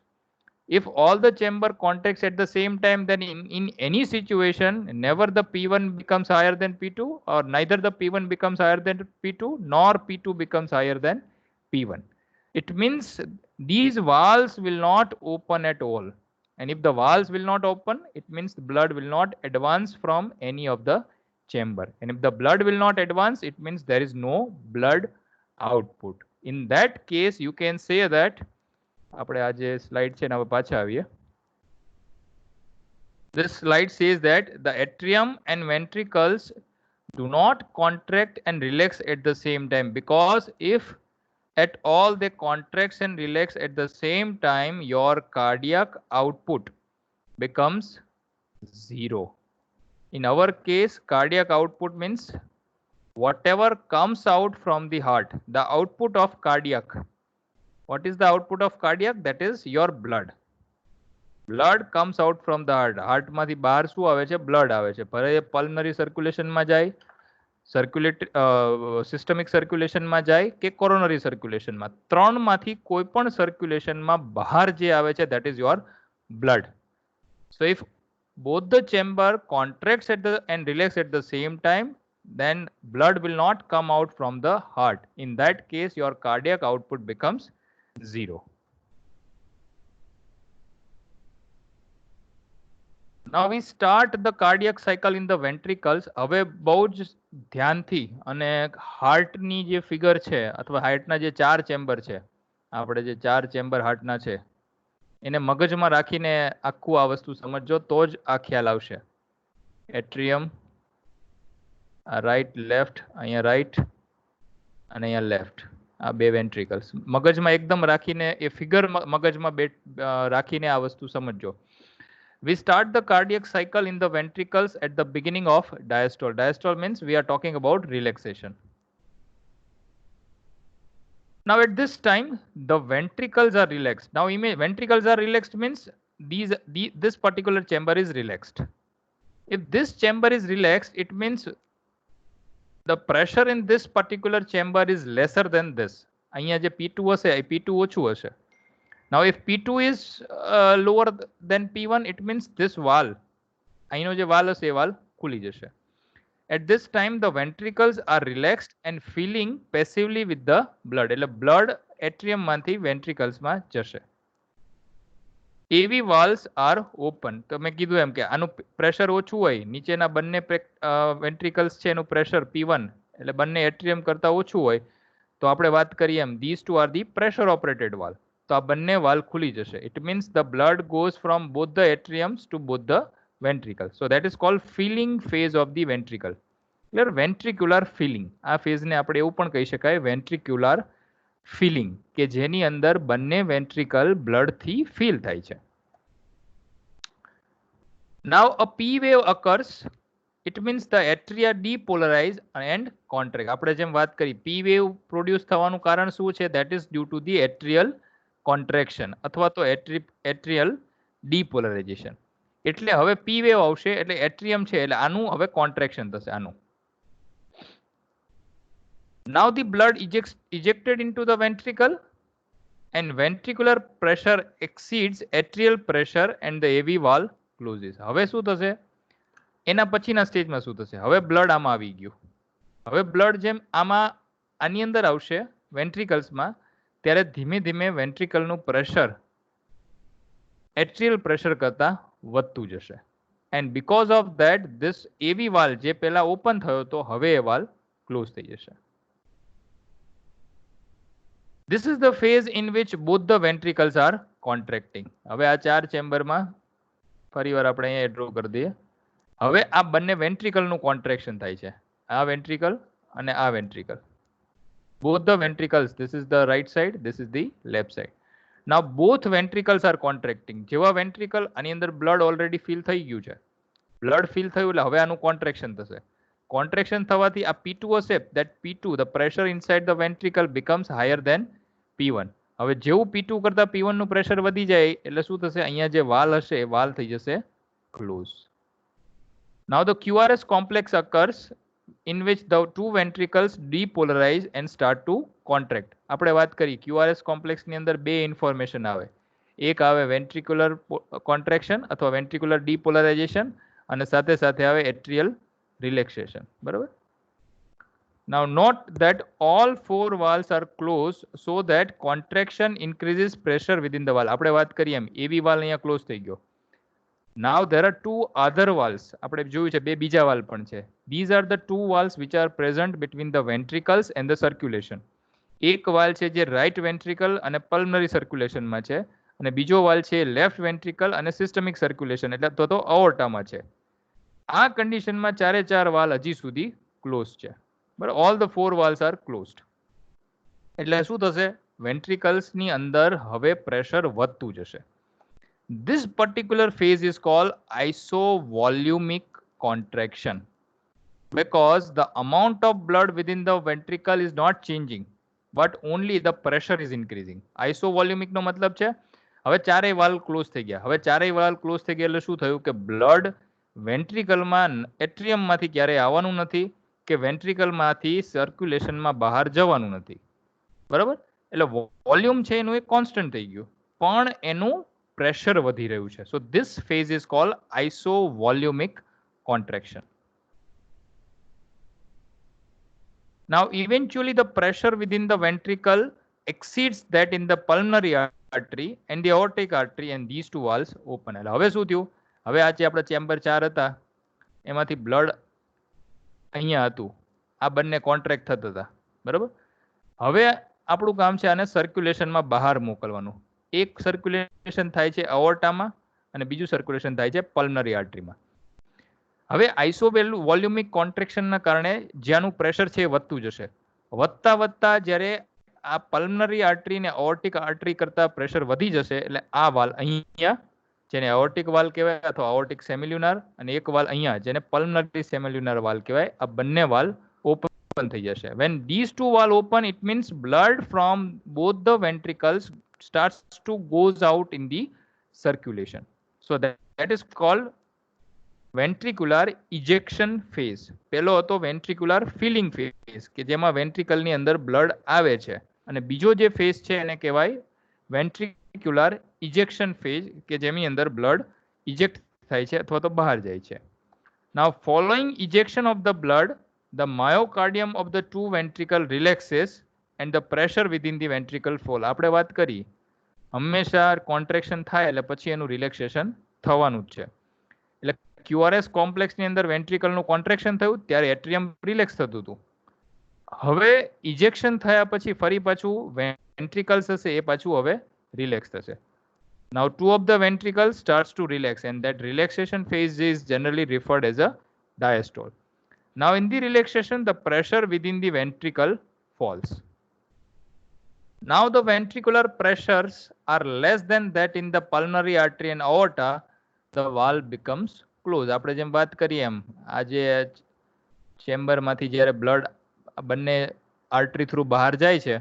If all the chamber contacts at the same time, then in any situation, never the P1 becomes higher than P2, or neither the P1 becomes higher than P2, nor P2 becomes higher than P1. It means these valves will not open at all. And if the valves will not open, it means the blood will not advance from any of the chamber. And if the blood will not advance, it means there is no blood output. In that case, you can say that આપણે આ જે slide છે ને હવે પાછા આવીએ. This slide says that the atrium and ventricles do not contract and relax at the same time, because if at all they contract and relax at the same time, your cardiac output becomes zero. In our case, cardiac output means whatever comes out from the heart, the output of cardiac. What is the output of cardiac? That is your blood. Blood comes out from the heart. Heart માંથી બહાર શું આવે છે? blood આવે છે. પલ્મનરી circulation માં જાય, systemic circulation માં જાય કે કોરોનરી સર્ક્યુલેશન માં. ત્રણ માંથી કોઈ પણ સર્ક્યુલેશન માં બહાર જે આવે છે, that is your blood. So if both the chamber contracts and relax at the same time, then blood will not come out from the heart. In that case, your cardiac output becomes zero. Now we start the cardiac cycle in the ventricles. હવે બહુ જ ધ્યાનથી, અને હાર્ટની જે figure છે અથવા હાર્ટના જે ચાર ચેમ્બર છે, આપણે જે ચાર ચેમ્બર હાર્ટના છે એને મગજમાં રાખીને આખું આ વસ્તુ સમજો તો જ આ ખ્યાલ આવશે. એટ્રિયમ, રાઈટ લેફ્ટ, અહીંયા રાઈટ અને અહીંયા લેફ્ટ, આ બે વેન્ટ્રિકલ્સ મગજમાં એકદમ રાખીને એ ફિગર મગજમાં રાખીને આ વસ્તુ સમજો. We start the cardiac cycle in the ventricles at the beginning of diastole. Diastole means we are talking about relaxation. Now at this time, the ventricles are relaxed. Now ventricles are relaxed means this particular chamber is relaxed. If this chamber is relaxed, it means the pressure in this particular chamber is lesser than this. અહીંયા જે P2 હશે, P2 ઓછું હશે. Now if P2 is lower than P1, it means this valve, અહીંનો જે valve હશે એ valve ખુલી જશે. At this time, the ventricles are relaxed and filling passively with the blood. એટલે blood atrium માંથી ventricles માં જશે. AV valves are open. તો મેં કીધું એમ કે આનું પ્રેશર ઓછું હોય, નીચેના બંને ventricles છે એનું પ્રેશર P1 એટલે બંને એટ્રિયમ કરતા ઓછું હોય, તો આપણે વાત કરીએ એમ these two are the pressure operated valve. તો આ બંને વાલ્વ ખુલી જશે. It means the blood goes from both the atriums to both the ventricles. So that is called filling phase of the ventricle. Clear? Ventricular filling. આ ફેઝને આપણે એવું પણ કહી શકાય ventricular filling, કે જેની અંદર બંને ventricle blood થી fill થાય છે. Now a P wave occurs it means the atria depolarize and contract. આપણે જેમ વાત કરી p wave પ્રોડ્યુસ થવાનું કારણ શું છે? that is due to the atrial contraction અથવા તો atrial depolarization. એટલે હવે p wave આવશે એટલે એટ્રિયમ છે એટલે આનું હવે કોન્ટ્રેક્શન થશે આનું. Now the blood ejected into the ventricle and ventricular pressure exceeds atrial pressure and the AV valve closes. હવે શું થશે? એના પછીના સ્ટેજમાં શું થશે? હવે બ્લડ આમાં આવી ગયું. હવે બ્લડ જેમ આમાં આની અંદર આવશે વેન્ટ્રિકલ્સમાં ત્યારે ધીમે ધીમે વેન્ટ્રિકલનું પ્રેશર એટ્રિયલ પ્રેશર કરતા વધતું જશે. And because of that this એવી વાલ્વ જે પહેલા ઓપન થયો હતો હવે એ વાલ્વ ક્લોઝ થઈ જશે. This is the phase in which both the ventricles are contracting. હવે આ ચાર ચેમ્બરમાં ફરીવાર આપણે અહીંયા ડ્રો કરી દઈએ. હવે આ બંને વેન્ટ્રિકલનું કોન્ટ્રેક્શન થાય છે. આ વેન્ટ્રિકલ અને આ ventricle. Both the ventricles, this is the right side, this is the left side. Now both ventricles are contracting. જેવા વેન્ટ્રિકલ આની અંદર બ્લડ ઓલરેડી ફિલ થઈ ગયું છે. બ્લડ ફિલ થયું એટલે હવે આનું કોન્ટ્રેક્શન થશે. કોન્ટ્રેક્શન થવાથી આ P2 હશે, that P2 the pressure inside the ventricle becomes higher than P1. હવે જેવું P2 કરતા P1 નું પ્રેશર વધી જાય એટલે શું થશે? અહીંયા જે વાલ હશે એ વાલ થઈ જશે close. Now the QRS complex occurs in which the two ventricles depolarize and start to contract. આપણે વાત કરી QRS complex ની અંદર બે ઇન્ફોર્મેશન આવે. એક આવે ventricular contraction અથવા ventricular depolarization અને સાથે સાથે આવે atrial relaxation. બરાબર? Now note that all four valves are closed so that contraction increases pressure within the valve. આપણે વાત કરી એમ AV valve અહીંયા ક્લોઝ થઈ ગયો. Now there are two other valves. આપણે જોયું છે બે બીજા વાલ્વ પણ છે. These are the two valves which are present between the ventricles and the circulation. એક વાલ્વ છે જે રાઇટ વેન્ટ્રિકલ અને પલ્મનરી સર્ક્યુલેશનમાં છે અને બીજો વાલ્વ છે લેફ્ટ વેન્ટ્રિકલ અને સિસ્ટમિક સર્ક્યુલેશન એટલે તો અઓર્ટામાં છે. આ કન્ડિશનમાં ચારે ચાર વાલ્વ હજી સુધી ક્લોઝ છે. બરાબર? All the four valves are closed. એટલે શું થશે? વેન્ટ્રિકલ્સની અંદર હવે પ્રેશર વધતું જશે. This particular phase is called isovolumic contraction because the amount of blood within the ventricle is not changing but only the pressure is increasing. Isovolumic નો મતલબ છે હવે ચારેય વાલ્વ ક્લોઝ થઈ ગયા. હવે ચારેય વાલ્વ ક્લોઝ થઈ ગયા એટલે શું થયું કે બ્લડ વેન્ટ્રિકલમાં એટ્રિયમમાંથી ક્યારેય આવવાનું નથી કે વેન્ટ્રિકલમાંથી સર્ક્યુલેશનમાં બહાર જવાનું નથી. બરાબર? એટલે વોલ્યુમ છે એનું એક કોન્સ્ટન્ટ થઈ ગયું પણ એનું pressure વધી રહ્યું છે. So this phase is called isovolumic contraction. Now eventually the pressure within the ventricle exceeds that in the pulmonary artery and the aortic artery and these two valves open. એટલે હવે શું થયું? હવે આ જે આપણા ચેમ્બર 4 હતા એમાંથી બ્લડ અહીંયા હતું. આ બંને કોન્ટ્રાક્ટ થતા હતા. બરાબર? હવે આપણું કામ છે આને સર્ક્યુલેશનમાં બહાર મોકલવાનું. એક સર્ક્યુલેશન થાય છે અઓર્ટામાં અને બીજું સર્ક્યુલેશન થાય છે પલ્મનરી આર્ટરીમાં. હવે આઇસોવોલ્યુમિક કોન્ટ્રેક્શનના કારણે જ્યાંનું પ્રેશર છે એ વધતું જશે. વધતા વધતા જ્યારે આ પલ્મનરી આર્ટરી ને અઓર્ટિક આર્ટરી કરતા પ્રેશર વધી જશે એટલે આ વાલ અહીંયા જેને અઓર્ટિક વાલ કહેવાય અથવા અઓર્ટિક સેમિલ્યુનાર અને એક વાલ અહીંયા જેને પલ્મનરી સેમિલ્યુનાર વાલ કહેવાય આ બંને વાલ ઓપન થઈ જશે. When these two valves open it means blood from both the ventricles starts to goes out in the circulation. So that is called ventricular ejection phase. પહેલો હતો ventricular filling phase કે જેમાં વેન્ટ્રિકલ ની અંદર blood આવે છે અને બીજો જે ફેઝ છે એને કહેવાય ventricular ejection phase કે જેની અંદર બ્લડ ઇજેક્ટ થાય છે અથવા તો બહાર જાય છે. Now following ejection of the blood the myocardium of the two ventricle relaxes and the pressure within the ventricle fall. આપણે વાત કરી હંમેશા કોન્ટ્રેક્શન થાય એટલે પછી એનું રિલેક્સેશન થવાનું જ છે. એટલે QRS કોમ્પ્લેક્સની અંદર વેન્ટ્રિકલનું કોન્ટ્રેક્શન થયું ત્યારે એટ્રિયમ રિલેક્સ થતું હતું. હવે ઇજેક્શન થયા પછી ફરી પાછું વેન્ટ્રિકલ્સ હશે એ પાછું હવે રિલેક્સ થશે. Now two of the ventricles starts to relax and that relaxation phase is generally referred as a diastole. Now in the relaxation the pressure within the ventricle falls. Now the ventricular pressures are less than that in the pulmonary artery and aorta. The valve becomes close. આપણે જેમ વાત કરીએ એમ આ જે ચેમ્બરમાંથી જ્યારે blood બંને artery through બહાર જાય છે,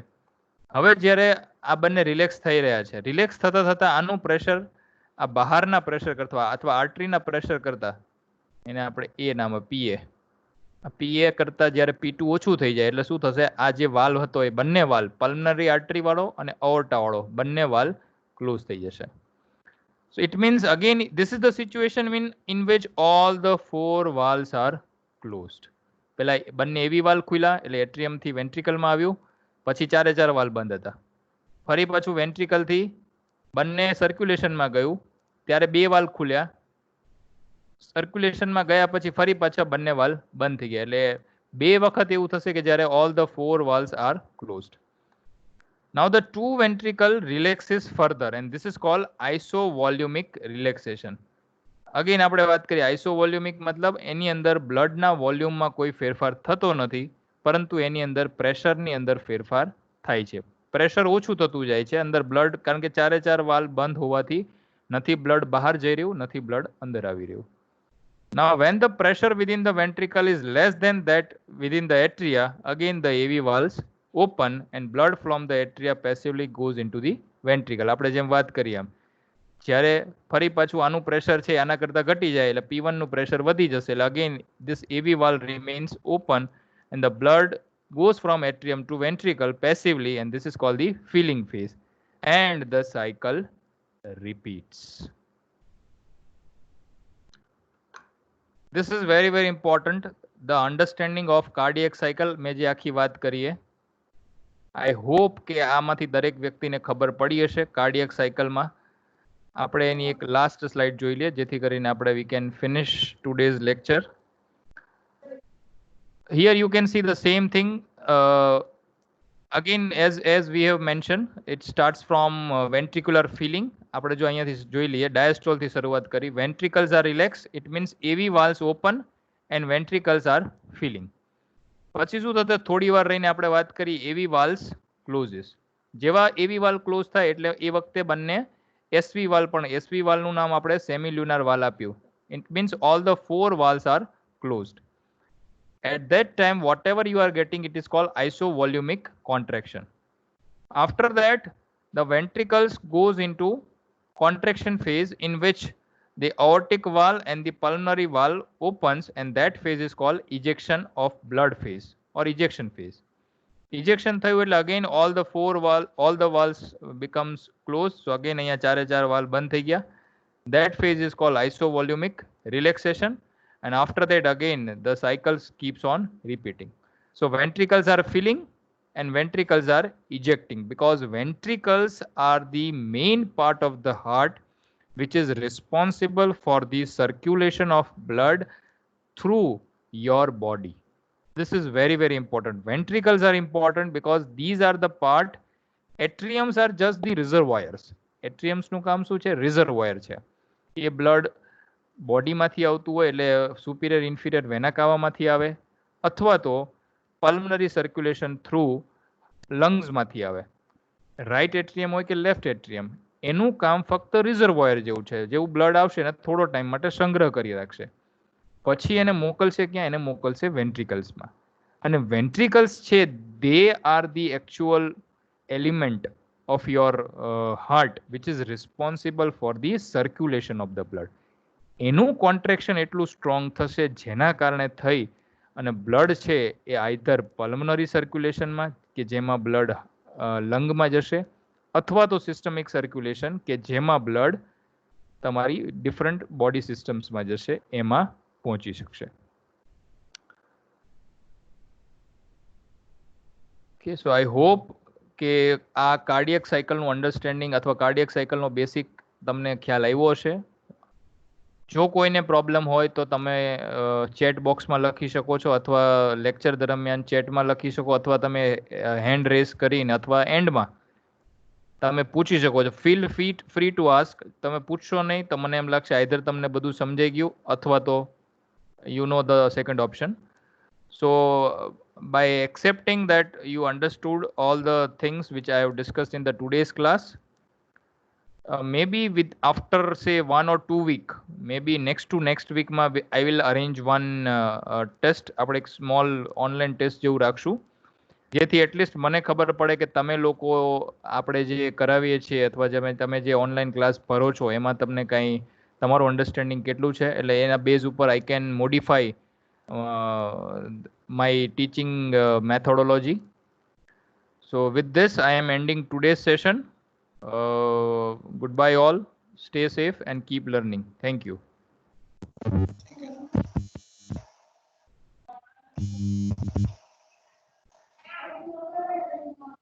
હવે જ્યારે આ બંને રિલેક્સ થઈ રહ્યા છે, રિલેક્સ થતા થતા આનું પ્રેશર આ બહારના પ્રેશર કરતા અથવા આર્ટરીના પ્રેશર કરતા, એને આપણે એ નામ પીએ, પીએ કરતા જ્યારે P2 ઓછું થઈ જાય એટલે શું થશે, આ જે વાલ્વ હતો એ બંને વાલ્વ પલ્મનરી આર્ટરી વાળો અને અઓર્ટા વાળો બંને વાલ્વ ક્લોઝ થઈ જશે. So it means again this is the situation in which all the 4 valves are closed. પેલા બંને એવી વાલ્વ ખુલ્યા એટલે એટ્રિયમ થી વેન્ટ્રિકલ માં આવ્યું, પછી ચારે ચાર વાલ્વ બંધ હતા. ફરી પાછું વેન્ટ્રિકલ થી બંને સર્ક્યુલેશન માં ગયું ત્યારે બે વાલ્વ ખુલ્યા, સર્ક્યુલેશન માં ગયા પછી ફરી પાછા બંને વાલ્વ બંધ થઈ ગયા. એટલે બે વખત એવું થશે કે જ્યારે all the 4 valves are closed. Now the two ventricle relaxes further and this is called isovolumic relaxation. Again આપણે વાત કરીએ isovolumic મતલબ એની અંદર બ્લડના વોલ્યુમમાં કોઈ ફેરફાર થતો નથી, પરંતુ એની અંદર પ્રેશરની અંદર ફેરફાર થાય છે. પ્રેશર ઓછું થતું જાય છે અંદર બ્લડ, કારણ કે ચારે ચાર વાલ્વ બંધ હોવાથી નથી બ્લડ બહાર જઈ રહ્યું, નથી બ્લડ અંદર આવી રહ્યું. Now when the pressure within the ventricle is less than that within the atria, again the AV valves open and blood from the atria passively goes into the ventricle. આપણે જેમ વાત કરી એમ જ્યારે ફરી પાછું આનું પ્રેશર છે આના કરતા ઘટી જાય એટલે P1 નું પ્રેશર વધી જશે, એટલે again this AV valve remains open and the blood goes from atrium to ventricle passively and this is called the filling phase and the cycle repeats. This is very very important, the understanding of cardiac cycle. મેં જે આખી વાત કરી है, I hope કે આમાંથી દરેક વ્યક્તિને ખબર પડી હશે. કાર્ડિયક સાયકલમાં આપણે એની એક લાસ્ટ સ્લાઇડ જોઈ લઈએ જેથી કરીને આપણે we can finish today's lecture. Here you can see the same thing. Again as we have mentioned, it starts from ventricular filling. આપણે જો અહીંયાથી જોઈ લઈએ diastole થી શરૂઆત કરી. Ventricles are relaxed, it means AV valves open and ventricles are filling. પછી શું થશે, થોડી વાર રહીને આપણે વાત કરી એવી વાલ્વ્સ ક્લોઝિસ. જેવા એવી વાલ્વ ક્લોઝ થાય એટલે એ વખતે બંને એસવી વાલ્વ પણ, એસવી વાલ્વનું નામ આપણે સેમી લ્યુનાર વાલ્વ આપ્યું. It means all the 4 valves are closed. At that time whatever you are getting, it is called isovolumic contraction. After that the ventricles goes into contraction phase in which the aortic valve and the pulmonary valve opens and that phase is called ejection of blood phase or ejection phase. Ejection થયું એટલે again all the valves becomes closed. So again અહીંયા ચારે ચાર valve બંધ થઈ ગયા. That phase is called isovolumic relaxation and after that again the cycles keeps on repeating. So ventricles are filling and ventricles are ejecting because ventricles are the main part of the heart which is responsible for the circulation of blood through your body. This is very very important. Ventricles are important because these are the part, atriums are just the reservoirs. Atriums નું કામ શું છે, reservoir છે. એ blood body માંથી આવતું હોય એટલે superior inferior vena cava માંથી આવે અથવા તો pulmonary circulation through lungs માંથી આવે. right atrium હોય કે left atrium, એનું કામ ફક્ત રિઝર્વોયર જેવું છે, જેવું બ્લડ આવશે ને થોડો ટાઈમ માટે સંગ્રહ કરી રાખશે, પછી એને મોકલશે ક્યાં, એને મોકલશે વેન્ટ્રિકલ્સમાં. અને વેન્ટ્રિકલ્સ છે they are the actual element of your heart which is responsible for the circulation of the blood. એનું કોન્ટ્રેક્શન એટલું સ્ટ્રોંગ થશે જેના કારણે થઈ અને બ્લડ છે એ આઈધર પલ્મનરી સર્ક્યુલેશનમાં કે જેમાં બ્લડ લંગમાં જશે અથવા તો સિસ્ટમિક સર્ક્યુલેશન કે જેમાં બ્લડ તમારી ડિફરન્ટ બોડી સિસ્ટમ્સમાં જશે, એમાં પહોંચી શકશે. ઓકે, સો આઈ હોપ કે આ કાર્ડિયક સાયકલનું અન્ડરસ્ટેન્ડિંગ અથવા કાર્ડિયક સાયકલનો બેસિક તમને ખ્યાલ આવ્યો હશે. જો કોઈને પ્રોબ્લેમ હોય તો તમે ચેટ બોક્સમાં લખી શકો છો અથવા લેક્ચર દરમિયાન ચેટમાં લખી શકો અથવા તમે હેન્ડ રેઝ કરીને અથવા એન્ડમાં તમે પૂછી શકો છો. Feel free to ask. તમે પૂછશો નહીં તો મને એમ લાગશે આઈધર તમને બધું સમજાઈ ગયું અથવા તો you know the second option. So by accepting that you understood all the things which I have discussed in the today's class, maybe with after say 1 or 2 week, maybe next to next week ma I will arrange one test. આપણે એક small online test જેવું રાખશું, જેથી at least મને ખબર પડે કે તમે લોકો આપણે જે કરાવીએ છીએ અથવા તમે જે ઓનલાઈન ક્લાસ ભરો છો એમાં તમને કાંઈ તમારું અન્ડરસ્ટેન્ડિંગ કેટલું છે, એટલે એના બેઝ ઉપર I can modify my teaching methodology. So with this, I am ending today's session. Goodbye all. Stay safe and keep learning. Thank you.